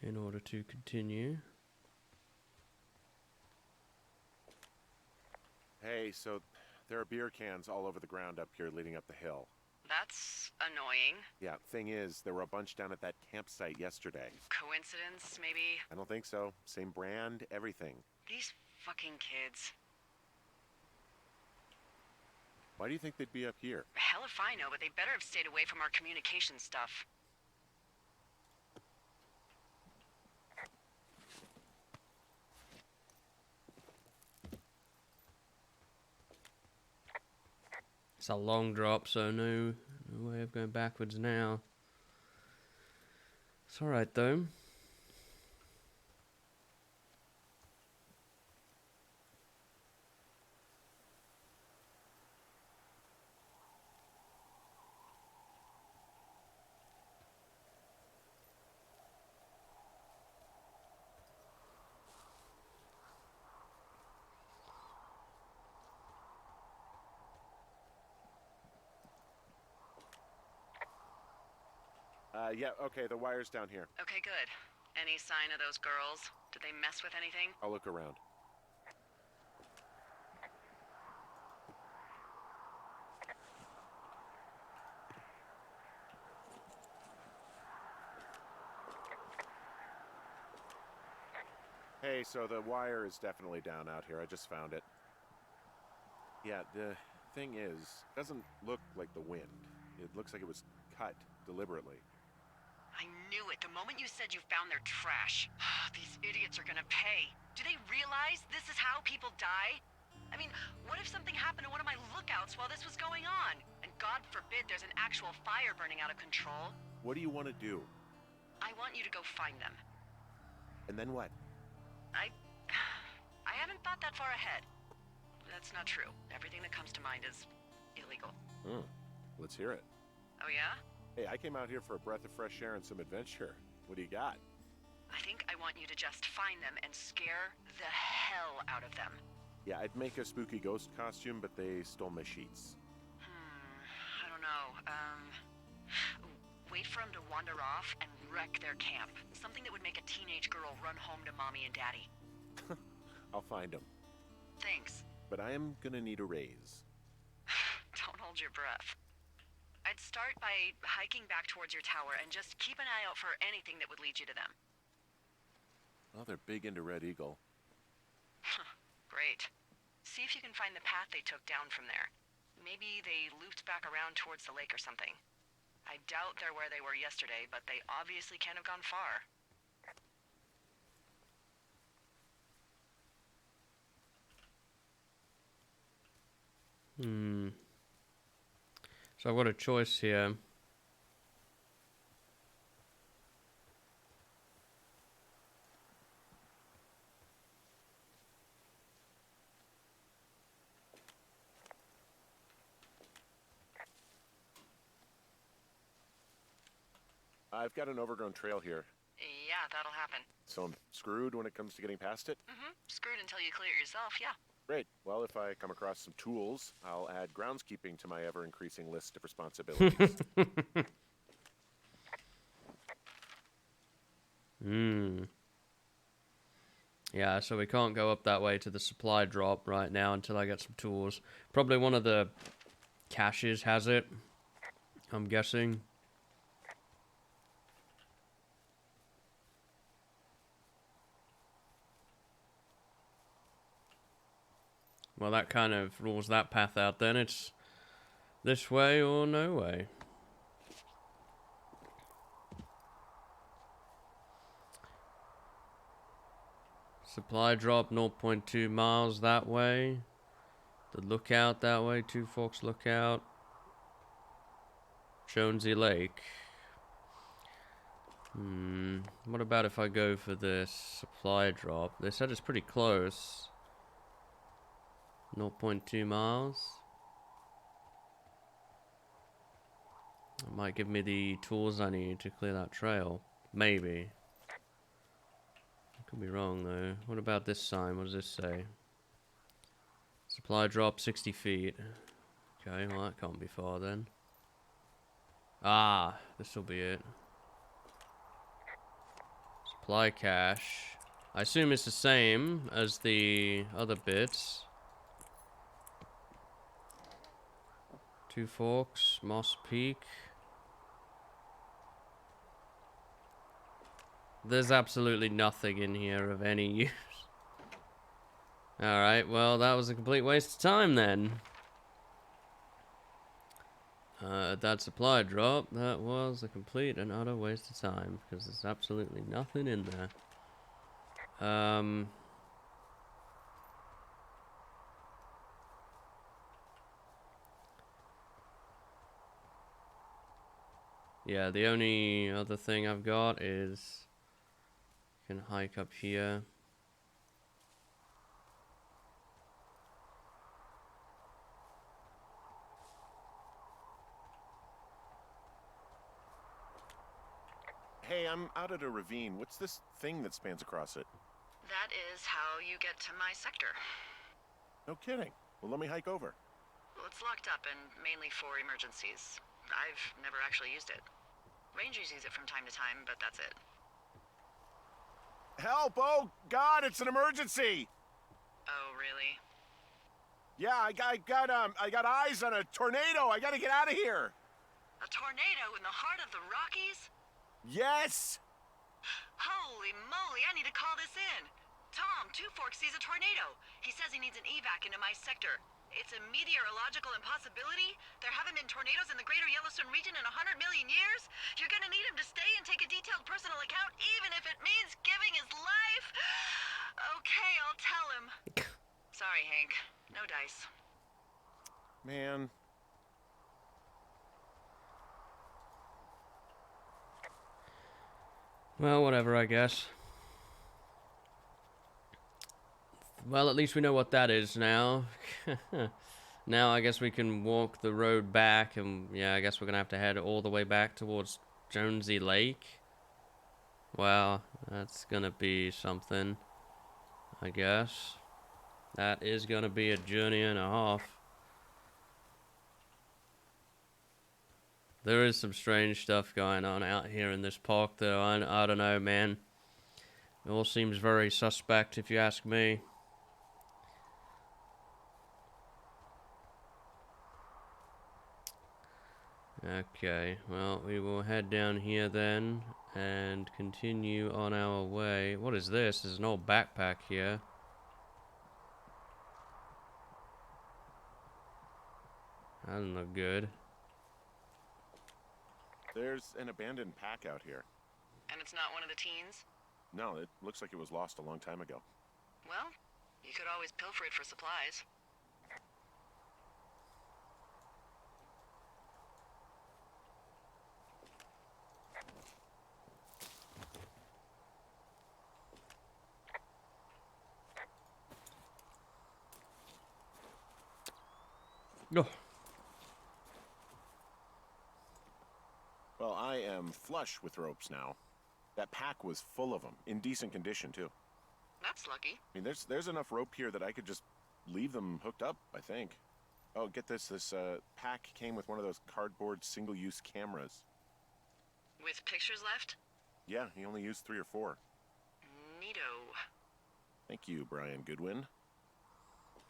In order to continue. Hey, so there are beer cans all over the ground up here leading up the hill. That's annoying. Yeah, thing is, there were a bunch down at that campsite yesterday. Coincidence, maybe? I don't think so. Same brand, everything. These fucking kids. Why do you think they'd be up here? Hell if I know, but they better have stayed away from our communication stuff. It's a long drop, so no way of going backwards now. It's alright though. Yeah, okay, the wire's down here. Okay, good. Any sign of those girls? Did they mess with anything? I'll look around. Hey, so the wire is definitely down out here. I just found it. Yeah, the thing is, it doesn't look like the wind. It looks like it was cut deliberately. I knew it the moment you said you found their trash. These idiots are gonna pay. Do they realize this is how people die? I mean, what if something happened to one of my lookouts while this was going on? And God forbid there's an actual fire burning out of control. What do you want to do? I want you to go find them. And then what? I haven't thought that far ahead. That's not true. Everything that comes to mind is illegal. Let's hear it. Oh yeah? Hey, I came out here for a breath of fresh air and some adventure. What do you got? I think I want you to just find them and scare the hell out of them. Yeah, I'd make a spooky ghost costume, but they stole my sheets. I don't know. Wait for them to wander off and wreck their camp. Something that would make a teenage girl run home to mommy and daddy. I'll find them. Thanks. But I am gonna need a raise. Don't hold hold your breath. I'd start by hiking back towards your tower and just keep an eye out for anything that would lead you to them. Well, they're big into Red Eagle. Great. See if you can find the path they took down from there. Maybe they looped back around towards the lake or something. I doubt they're where they were yesterday, but they obviously can't have gone far. So I've got a choice here. I've got an overgrown trail here, Yeah, that'll happen. so I'm screwed when it comes to getting past it. Screwed until you clear it yourself, yeah. Great. Well, if I come across some tools, I'll add groundskeeping to my ever-increasing list of responsibilities. Yeah, so we can't go up that way to the supply drop right now until I get some tools. Probably one of the caches has it, I'm guessing. Well, that kind of rules that path out then. It's this way or no way. Supply drop 0.2 miles that way. The lookout that way, Two Forks Lookout. Jonesy Lake. What about if I go for this supply drop? They said it's pretty close. 0.2 miles. It might give me the tools I need to clear that trail. Maybe. I could be wrong though. What about this sign? What does this say? Supply drop 60 feet. Okay, well that can't be far then. Ah, this will be it. Supply cache. I assume it's the same as the other bits. Two Forks, Moss Peak. There's absolutely nothing in here of any use. Alright, well, that was a complete waste of time then. That supply drop, that was a complete and utter waste of time, because there's absolutely nothing in there. Yeah, the only other thing I've got is can hike up here. Hey, I'm out at a ravine. What's this thing that spans across it? That is how you get to my sector. No kidding. Well, let me hike over. Well, it's locked up and mainly for emergencies. I've never actually used it. Rangers use it from time to time, but that's it. Help! Oh, God, it's an emergency! Oh, really? Yeah, I got eyes on a tornado. I gotta get out of here. A tornado in the heart of the Rockies? Yes! Holy moly, I need to call this in. Tom, Two Forks sees a tornado. He says he needs an evac into my sector. It's a meteorological impossibility. There haven't been tornadoes in the greater Yellowstone region in 100 million years. You're gonna need him to stay and take a detailed personal account, even if it means giving his life. Okay, I'll tell him. Sorry, Hank. No dice. Man. Well, whatever, I guess. Well, at least we know what that is now. Now I guess we can walk the road back, and yeah, I guess we're gonna have to head all the way back towards Jonesy Lake. Well, that's gonna be something, I guess. That is gonna be a journey and a half. There is some strange stuff going on out here in this park, though. I don't know, man. It all seems very suspect, if you ask me. Okay, well, we will head down here then and continue on our way. What is this? There's an old backpack here. That doesn't look good. There's an abandoned pack out here. And it's not one of the teens? No, it looks like it was lost a long time ago. Well, you could always pilfer it for supplies. Oh, Well, I am flush with ropes now. That pack was full of them, in decent condition too. That's lucky. I mean, there's enough rope here that I could just leave them hooked up, I think. Oh, get this. This pack came with one of those cardboard single-use cameras. With pictures left? Yeah, he only used 3 or 4. Neato. Thank you, Brian Goodwin.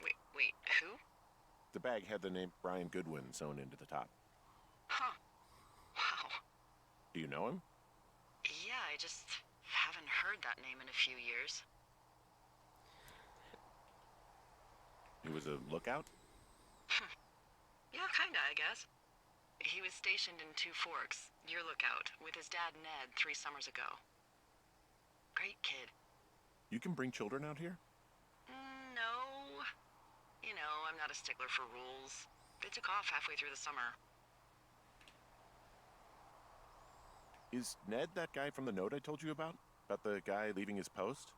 Wait, who? The bag had the name Brian Goodwin sewn into the top. Huh. Wow. Do you know him? Yeah, I just haven't heard that name in a few years. He was a lookout? Yeah, kinda, I guess. He was stationed in Two Forks, your lookout, with his dad Ned 3 summers ago. Great kid. You can bring children out here? No. You know, I'm not a stickler for rules. They took off halfway through the summer. Is Ned that guy from the note I told you about? About the guy leaving his post?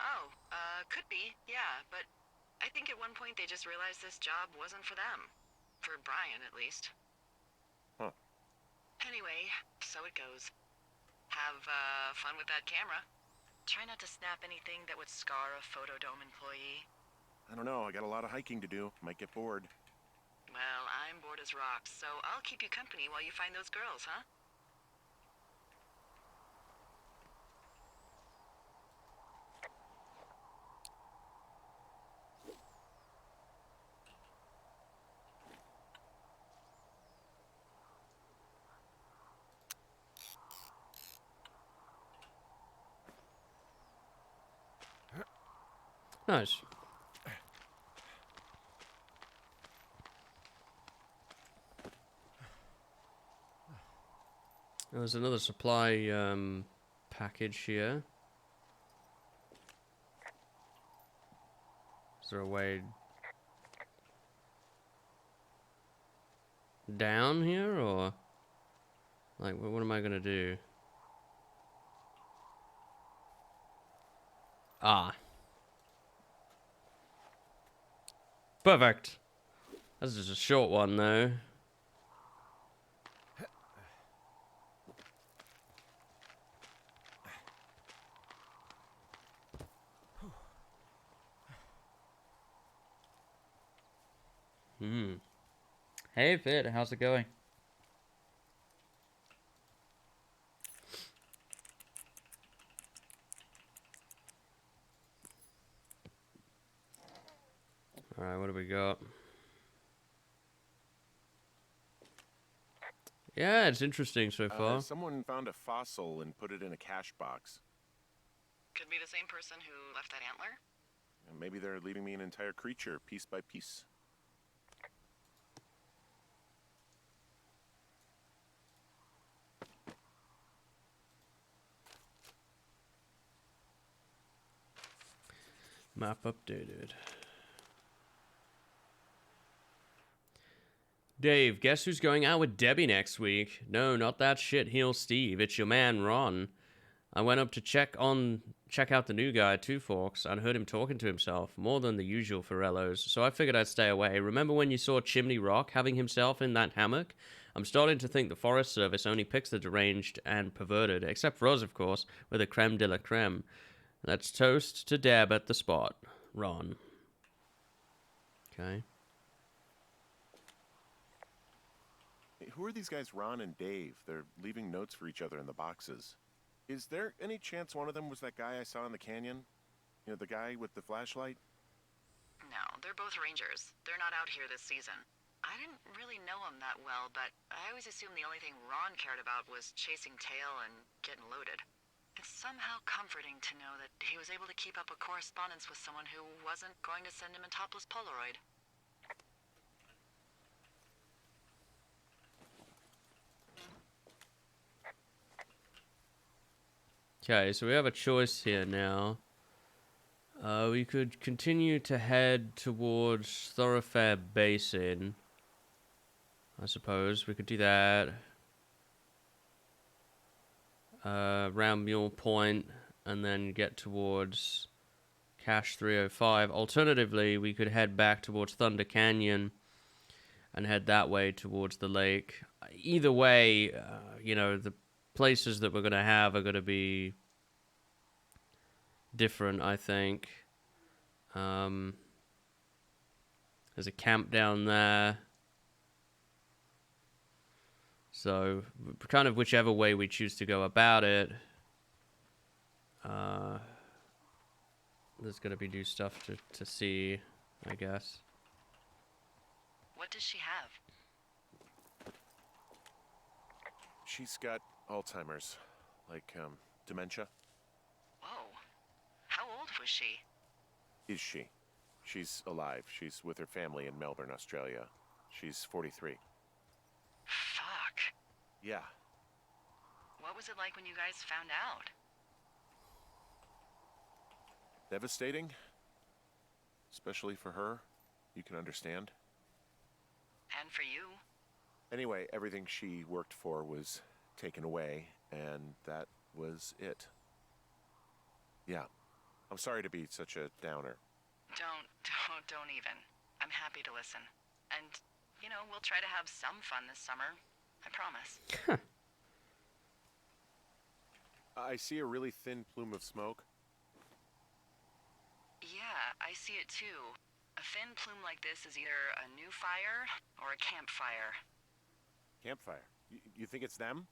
Oh, could be, yeah, but I think at one point they just realized this job wasn't for them. For Brian, at least. Huh. Anyway, so it goes. Have, fun with that camera. Try not to snap anything that would scar a Photodome employee. I don't know, I got a lot of hiking to do. Might get bored. Well, I'm bored as rocks, so I'll keep you company while you find those girls, huh? nice. There's another supply package here. Is there a way down here, or like what am I gonna do? Ah, perfect. That's just a short one though. Hey, Fit, how's it going? All right, what do we got? Yeah, it's interesting so far. Someone found a fossil and put it in a cash box. Could be the same person who left that antler. And maybe they're leaving me an entire creature, piece by piece. Map updated. Dave, guess who's going out with Debbie next week? No, not that shitheel Steve. It's your man Ron. I went up to check out the new guy at Two Forks and heard him talking to himself, more than the usual Forellos, so I figured I'd stay away. Remember when you saw Chimney Rock having himself in that hammock? I'm starting to think the Forest Service only picks the deranged and perverted, except for us, of course, with a creme de la creme. Let's toast to Deb at the spot. Ron. Okay. Hey, who are these guys, Ron and Dave? They're leaving notes for each other in the boxes. Is there any chance one of them was that guy I saw in the canyon? You know, the guy with the flashlight? No, they're both rangers. They're not out here this season. I didn't really know him that well, but I always assumed the only thing Ron cared about was chasing tail and getting loaded. It's somehow comforting to know that he was able to keep up a correspondence with someone who wasn't going to send him a topless Polaroid. Okay, so we have a choice here now. We could continue to head towards Thoroughfare Basin. I suppose we could do that. Round Mule Point, and then get towards Cache 305. Alternatively, we could head back towards Thunder Canyon and head that way towards the lake. Either way, you know, the places that we're going to have are going to be different, I think. There's a camp down there. So, kind of whichever way we choose to go about it, there's going to be new stuff to see, I guess. What does she have? She's got Alzheimer's, like, dementia. Whoa. How old was she? Is she? She's alive. She's with her family in Melbourne, Australia. She's 43. Fuck. Yeah. What was it like when you guys found out? Devastating. Especially for her. You can understand. And for you? Anyway, everything she worked for was taken away, and that was it. Yeah. I'm sorry to be such a downer. Don't even. I'm happy to listen. And, you know, we'll try to have some fun this summer. I promise. I see a really thin plume of smoke. Yeah, I see it too. A thin plume like this is either a new fire or a campfire. Campfire. You think it's them?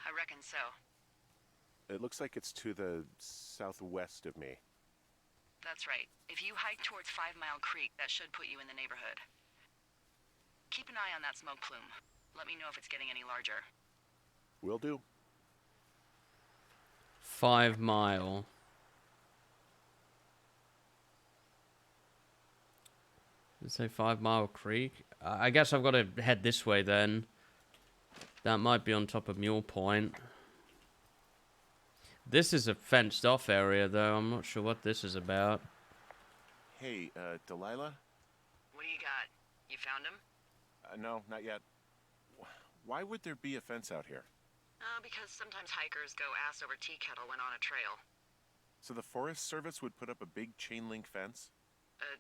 I reckon so. It looks like it's to the southwest of me. That's right. If you hike towards 5 Mile Creek, that should put you in the neighborhood. Keep an eye on that smoke plume. Let me know if it's getting any larger. Will do. 5 Mile. Did it say 5 Mile Creek? I guess I've got to head this way then. That might be on top of Mule Point. This is a fenced off area though. I'm not sure what this is about. Hey, Delilah? What do you got? You found him? No, not yet. Why would there be a fence out here? Because sometimes hikers go ass over tea kettle when on a trail. So the Forest Service would put up a big chain link fence? A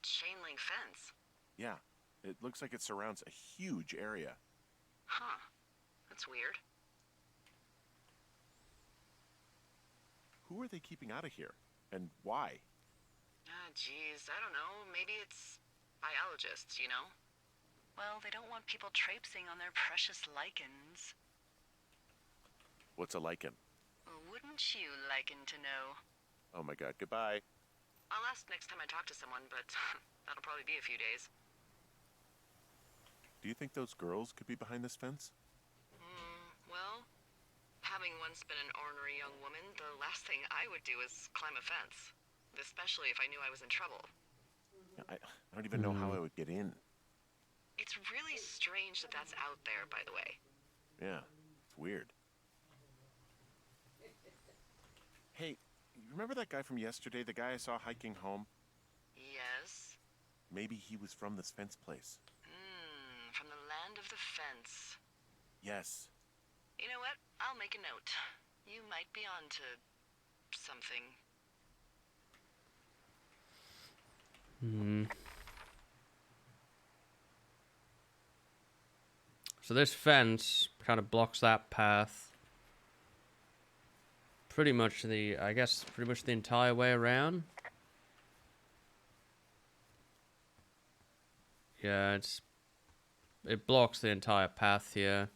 chain link fence? Yeah. It looks like it surrounds a huge area. Huh. That's weird. Who are they keeping out of here? And why? Geez, I don't know. Maybe it's biologists, you know? Well, they don't want people traipsing on their precious lichens. What's a lichen? Wouldn't you liken to know? Oh my god, goodbye. I'll ask next time I talk to someone, but that'll probably be a few days. Do you think those girls could be behind this fence? Well, having once been an ornery young woman, the last thing I would do is climb a fence. Especially if I knew I was in trouble. I don't even know how I would get in. It's really strange that that's out there, by the way. Yeah, it's weird. Hey, you remember that guy from yesterday, the guy I saw hiking home? Yes? Maybe he was from this fence place. From the land of the fence. Yes. You know what? I'll make a note. You might be onto something. So this fence kind of blocks that path. Pretty much the entire way around. Yeah, it blocks the entire path here.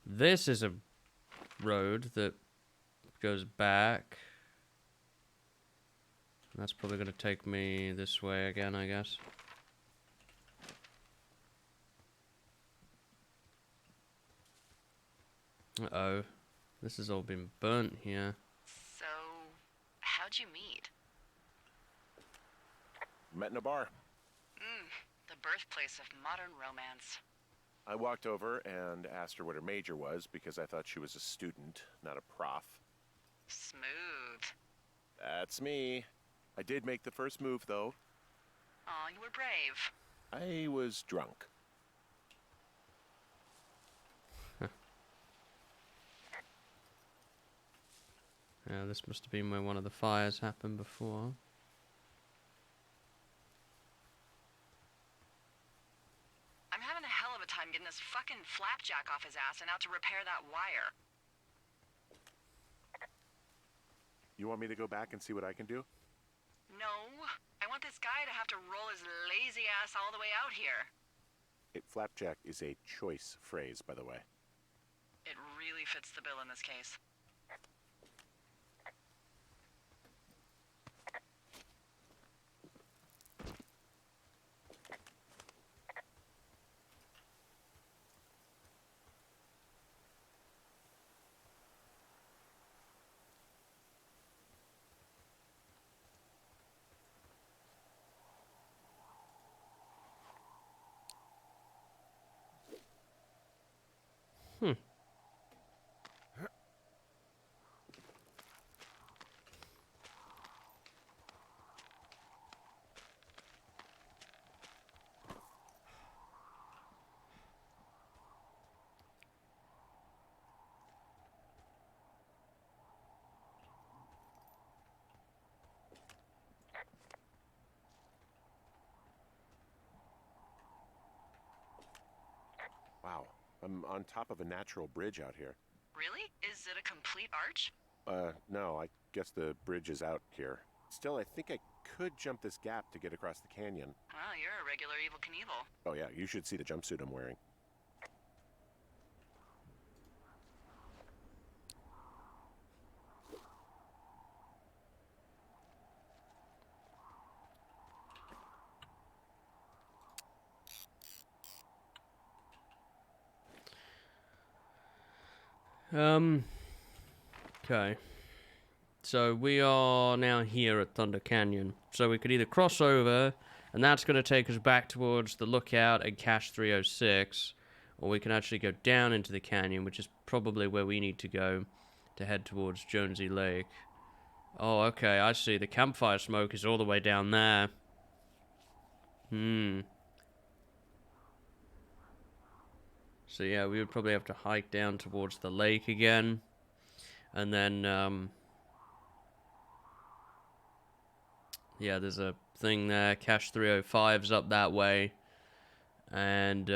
This is a road that goes back. That's probably going to take me this way again, I guess. Uh-oh. This has all been burnt here. So, how'd you meet? Met in a bar. The birthplace of modern romance. I walked over and asked her what her major was because I thought she was a student, not a prof. Smooth. That's me. I did make the first move, though. Aw, you were brave. I was drunk. Yeah, this must have been where one of the fires happened before. I'm having a hell of a time getting this fucking flapjack off his ass and out to repair that wire. You want me to go back and see what I can do? No, I want this guy to have to roll his lazy ass all the way out here. Flapjack is a choice phrase, by the way. It really fits the bill in this case. Wow, I'm on top of a natural bridge out here. Really? Is it a complete arch? No, I guess the bridge is out here. Still, I think I could jump this gap to get across the canyon. Well, you're a regular Evel Knievel. Oh yeah, you should see the jumpsuit I'm wearing. Okay. So we are now here at Thunder Canyon. So we could either cross over, and that's going to take us back towards the lookout and Cache 306, or we can actually go down into the canyon, which is probably where we need to go to head towards Jonesy Lake. Oh, okay, I see. The campfire smoke is all the way down there. So yeah, we would probably have to hike down towards the lake again. And then, yeah, there's a thing there. Cache 305's up that way. And,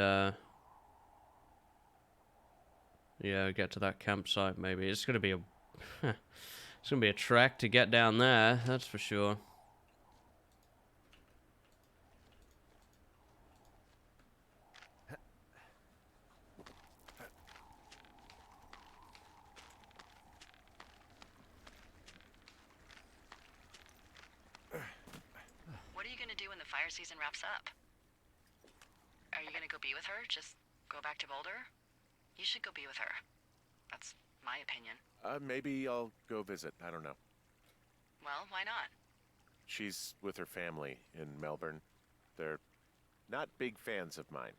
yeah, get to that campsite maybe. It's gonna be a... it's gonna be a trek to get down there, that's for sure. What are you gonna do when the fire season wraps up? Are you gonna go be with her? Just go back to Boulder? You should go be with her. That's my opinion. Maybe I'll go visit. I don't know. Well, why not? She's with her family in Melbourne. They're not big fans of mine.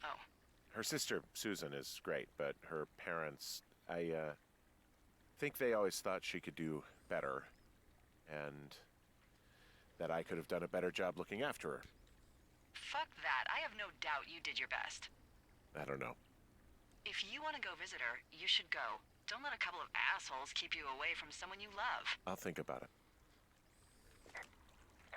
Oh. Her sister, Susan, is great, but her parents, I think they always thought she could do better, and that I could have done a better job looking after her. Fuck that. I have no doubt you did your best. I don't know. If you want to go visit her, you should go. Don't let a couple of assholes keep you away from someone you love. I'll think about it.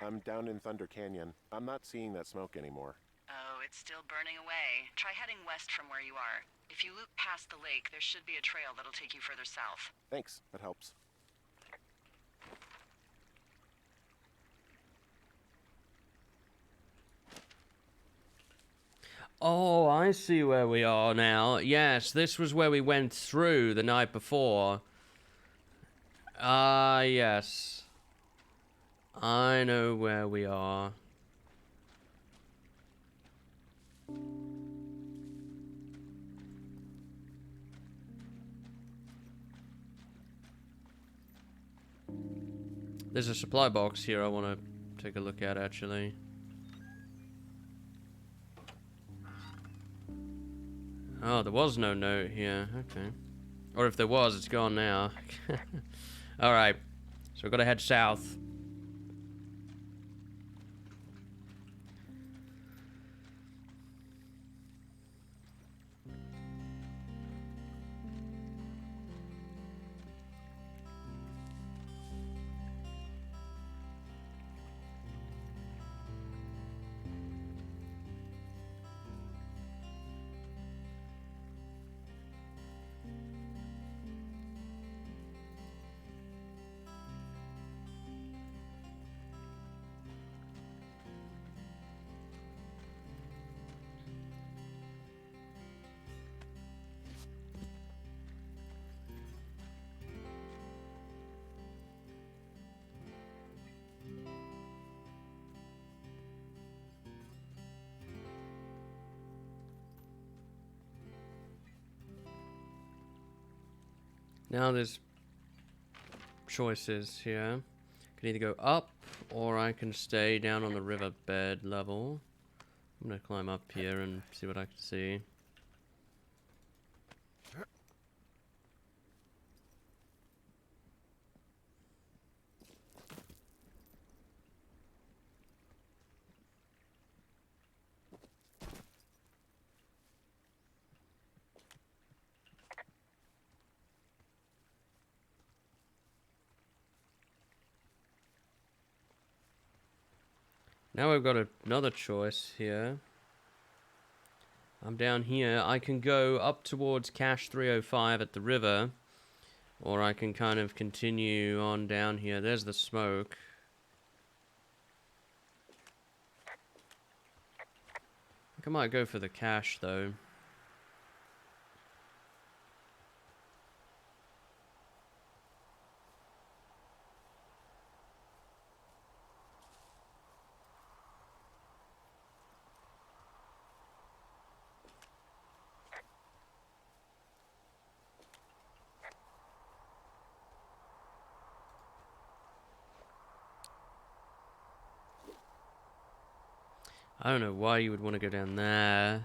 I'm down in Thunder Canyon. I'm not seeing that smoke anymore. Oh, it's still burning away. Try heading west from where you are. If you loop past the lake, there should be a trail that'll take you further south. Thanks, that helps. Oh, I see where we are now. Yes, this was where we went through the night before. Ah, yes. I know where we are. There's a supply box here I want to take a look at, actually. Oh, there was no note here. Okay. Or if there was, it's gone now. Alright. So we've got to head south. Now there's choices here. I can either go up, or I can stay down on the riverbed level. I'm gonna climb up here and see what I can see. Now we've got another choice here. I'm down here. I can go up towards Cache 305 at the river, or I can kind of continue on down here. There's the smoke. I think I might go for the cache, though. I don't know why you would want to go down there.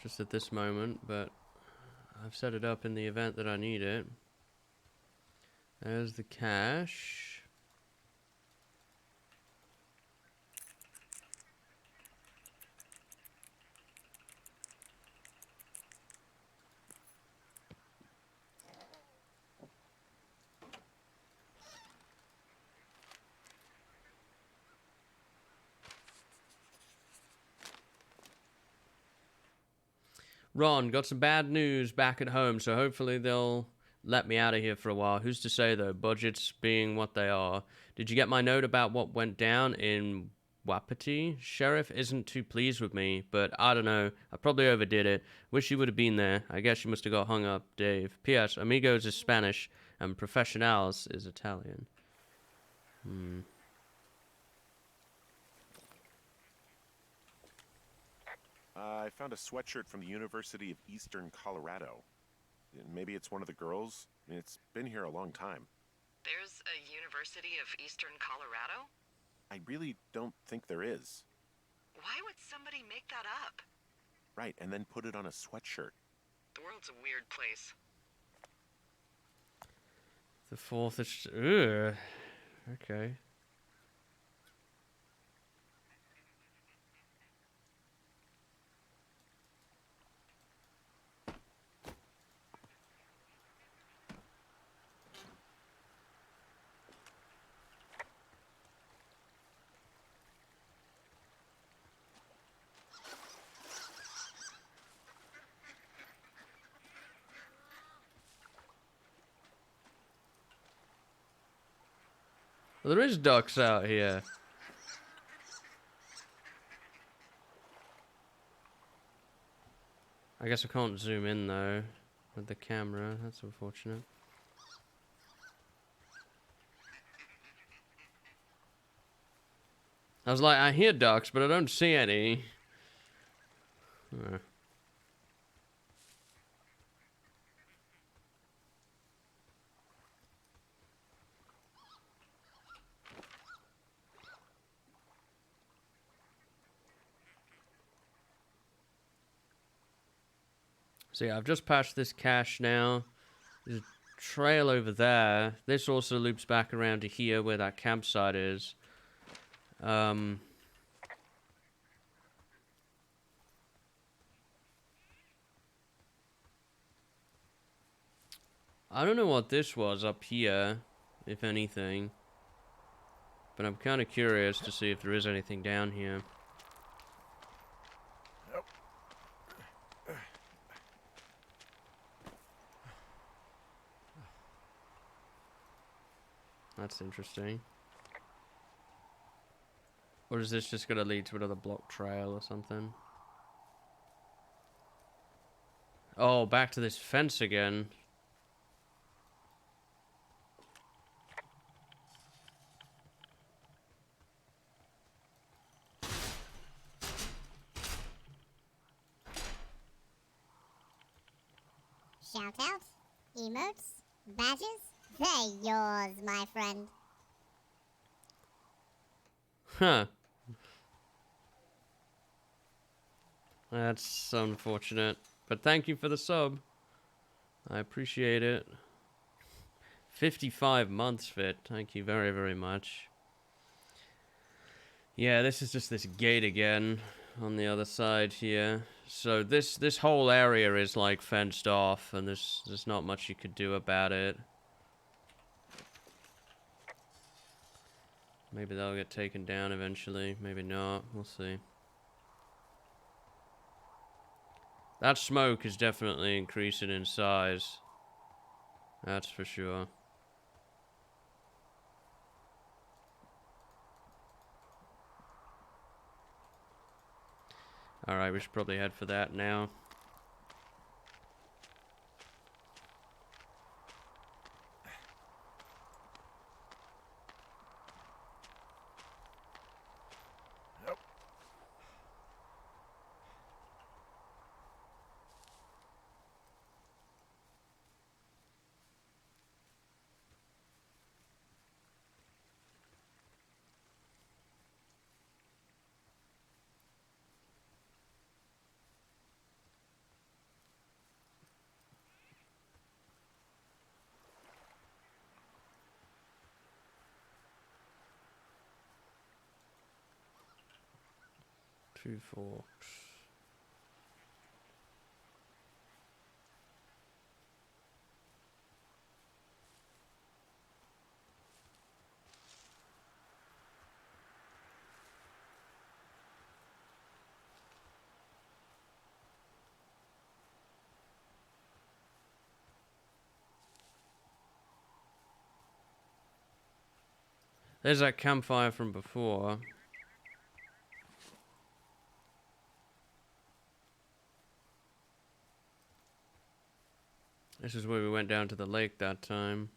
Just at this moment, but I've set it up in the event that I need it. There's the cache. Ron, got some bad news back at home, so hopefully they'll let me out of here for a while. Who's to say, though, budgets being what they are. Did you get my note about what went down in Wapiti? Sheriff isn't too pleased with me, but I don't know. I probably overdid it. Wish you would have been there. I guess you must have got hung up, Dave. P.S. Amigos is Spanish, and Professionals is Italian. I found a sweatshirt from the University of Eastern Colorado. Maybe it's one of the girls? I mean, it's been here a long time. There's a University of Eastern Colorado? I really don't think there is. Why would somebody make that up? Right, and then put it on a sweatshirt. The world's a weird place. The 4th is... Ugh. Okay. Well, there is ducks out here. I guess I can't zoom in, though, with the camera. That's unfortunate. I was like, I hear ducks, but I don't see any. So yeah, I've just passed this cache now. There's a trail over there. This also loops back around to here where that campsite is. I don't know what this was up here, if anything. But I'm kind of curious to see if there is anything down here. That's interesting. Or is this just going to lead to another block trail or something? Oh, back to this fence again. Shout out, emotes, badges, they're yours, my friend. Huh. That's unfortunate. But thank you for the sub. I appreciate it. 55 months, Fit. Thank you very, very much. Yeah, this is just this gate again on the other side here. So this whole area is like fenced off, and there's not much you could do about it. Maybe they'll get taken down eventually. Maybe not. We'll see. That smoke is definitely increasing in size. That's for sure. Alright, we should probably head for that now. Two forks. There's that campfire from before. This is where we went down to the lake that time.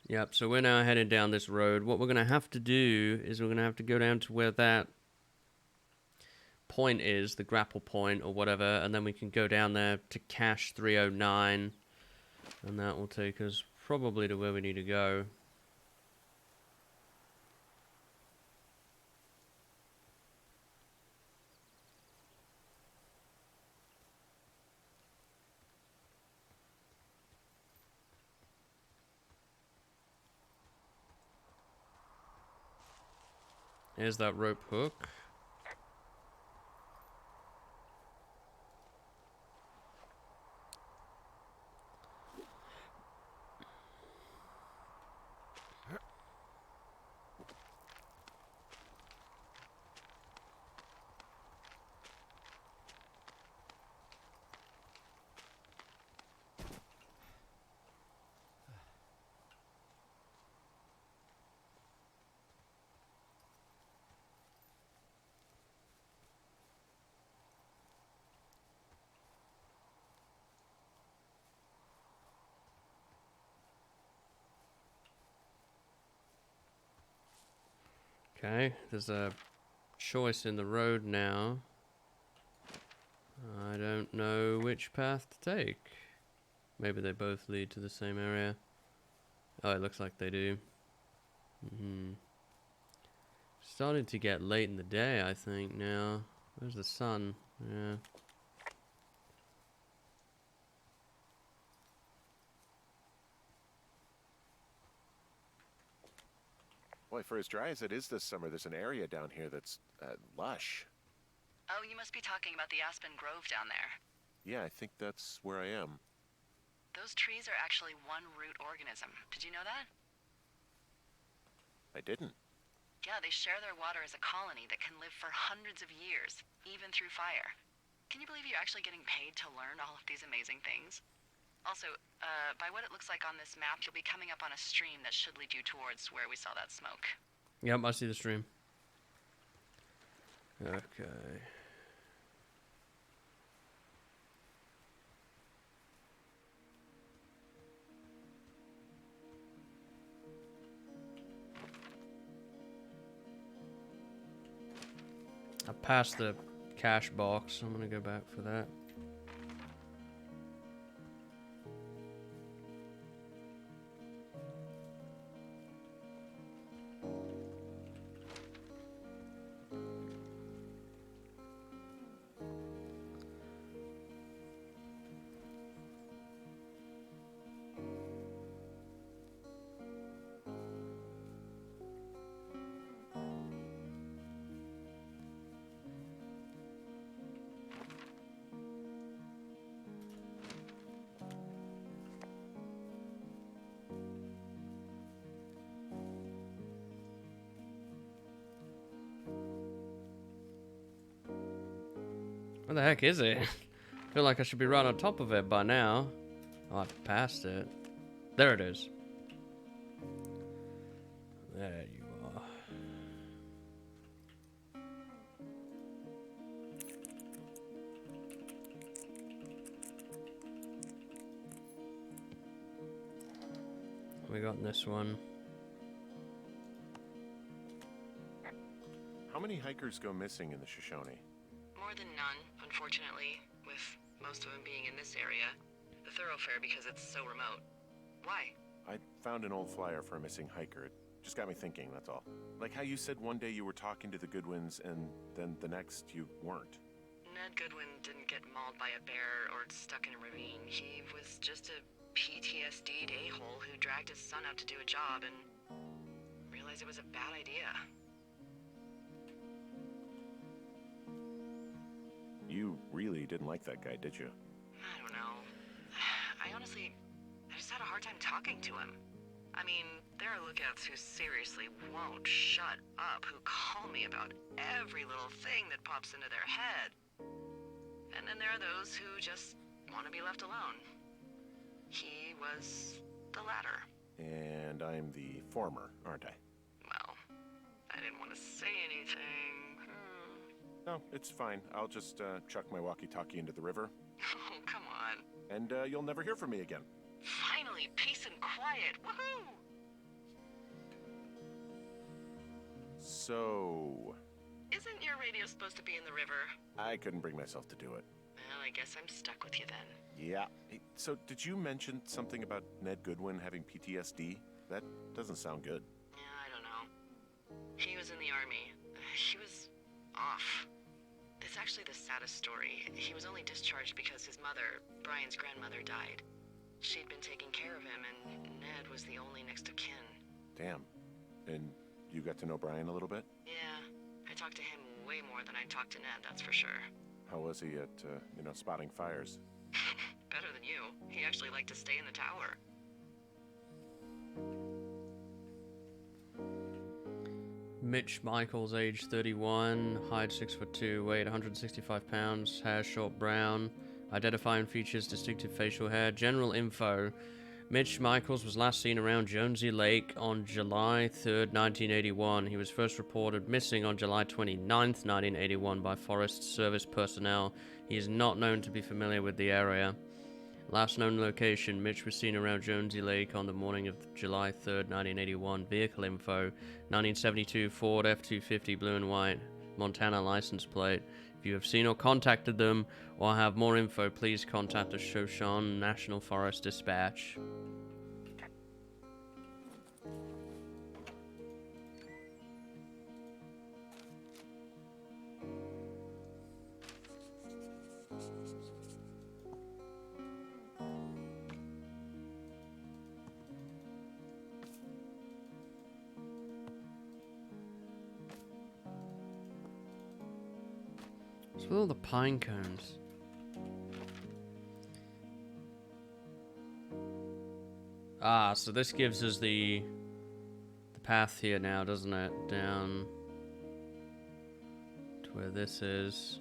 Yep, so we're now heading down this road. What we're going to have to do is we're going to have to go down to where that point is, the grapple point or whatever, and then we can go down there to cache 309, and that will take us probably to where we need to go. Here's that rope hook. Okay, there's a choice in the road now. I don't know which path to take. Maybe they both lead to the same area. Oh, it looks like they do. Starting to get late in the day, I think, now. Where's the sun? Yeah. Boy, for as dry as it is this summer, there's an area down here that's lush. Oh, you must be talking about the Aspen Grove down there. Yeah, I think that's where I am. Those trees are actually one root organism. Did you know that? I didn't. Yeah, they share their water as a colony that can live for hundreds of years, even through fire. Can you believe you're actually getting paid to learn all of these amazing things? Also, by what it looks like on this map, you'll be coming up on a stream that should lead you towards where we saw that smoke. Yep, I see the stream. Okay. I passed the cash box. I'm gonna go back for that. Where the heck is it? I feel like I should be right on top of it by now. Oh, I passed it. There it is. There you are. We got this one. How many hikers go missing in the Shoshone? More than none, unfortunately, with most of them being in this area. The thoroughfare because it's so remote. Why? I found an old flyer for a missing hiker. It just got me thinking, that's all. Like how you said one day you were talking to the Goodwins and then the next you weren't. Ned Goodwin didn't get mauled by a bear or stuck in a ravine. He was just a PTSD'd a-hole who dragged his son out to do a job and realized it was a bad idea. You really didn't like that guy, did you? I don't know. I just had a hard time talking to him. I mean, there are lookouts who seriously won't shut up, who call me about every little thing that pops into their head. And then there are those who just want to be left alone. He was the latter. And I'm the former, aren't I? Well, I didn't want to say anything. No, it's fine. I'll just chuck my walkie-talkie into the river. Oh, come on. And you'll never hear from me again. Finally, peace and quiet. Woohoo! So... Isn't your radio supposed to be in the river? I couldn't bring myself to do it. Well, I guess I'm stuck with you then. Yeah. Hey, so did you mention something about Ned Goodwin having PTSD? That doesn't sound good. Yeah, I don't know. He was in the army. He was off. It's actually the saddest story. He was only discharged because his mother, Brian's grandmother, died. She'd been taking care of him, and Ned was the only next of kin. Damn. And you got to know Brian a little bit? Yeah, I talked to him way more than I talked to Ned, that's for sure. How was he at, spotting fires? Better than you. He actually liked to stay in the tower. Mitch Michaels, age 31, height 6'2", weight 165 pounds, hair short brown, identifying features distinctive facial hair. General info: Mitch Michaels was last seen around Jonesy Lake on July 3rd, 1981. He was first reported missing on July 29th, 1981 by Forest Service personnel. He is not known to be familiar with the area. Last known location: Mitch was seen around Jonesy Lake on the morning of July 3rd, 1981. Vehicle info: 1972 Ford F-250 blue and white, Montana license plate. If you have seen or contacted them or have more info, please contact the Shoshan National Forest Dispatch. What's with all the pine cones? Ah, so this gives us the path here now, doesn't it? Down to where this is.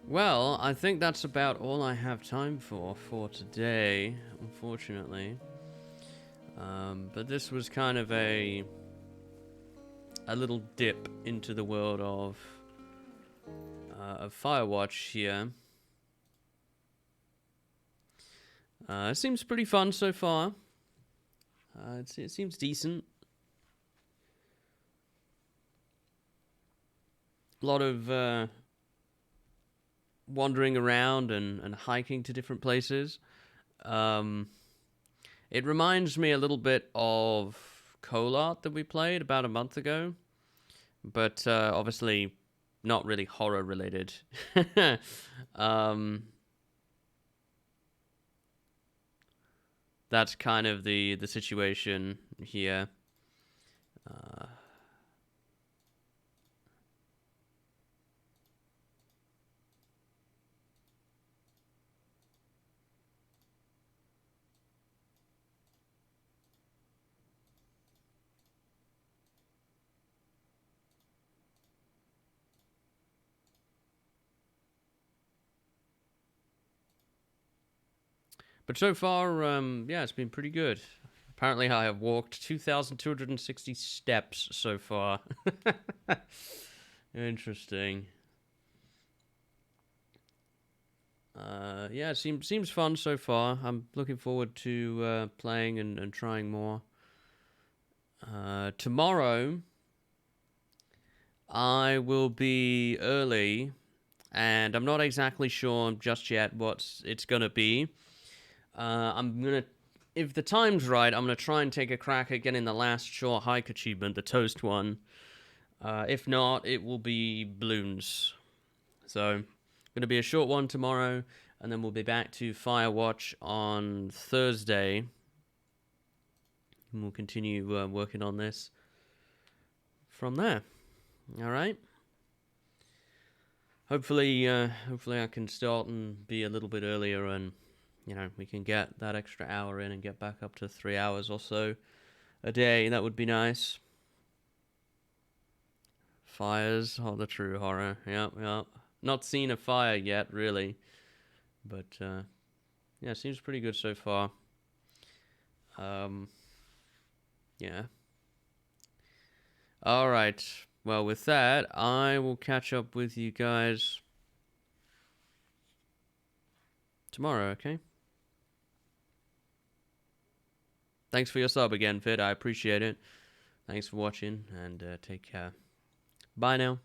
Well, I think that's about all I have time for today, unfortunately. But this was kind of a little dip into the world of Firewatch here. It seems pretty fun so far. It seems decent. A lot of wandering around and hiking to different places. It reminds me a little bit of Colart that we played about a month ago, but obviously not really horror related. That's kind of the situation here. But so far, yeah, it's been pretty good. Apparently, I have walked 2,260 steps so far. Interesting. Yeah, it seems fun so far. I'm looking forward to playing and trying more. Tomorrow, I will be early, and I'm not exactly sure just yet what it's gonna be. If the time's right, I'm gonna try and take a crack at getting the last short hike achievement, the toast one. If not, it will be balloons. So, gonna be a short one tomorrow, and then we'll be back to Firewatch on Thursday. And we'll continue working on this from there. All right. Hopefully I can start and be a little bit earlier, and we can get that extra hour in and get back up to 3 hours or so a day. That would be nice. Fires, the true horror. Yep. Not seen a fire yet, really. But, yeah, seems pretty good so far. Yeah. Alright. Well, with that, I will catch up with you guys tomorrow, okay? Thanks for your sub again, Fid. I appreciate it. Thanks for watching, and take care. Bye now.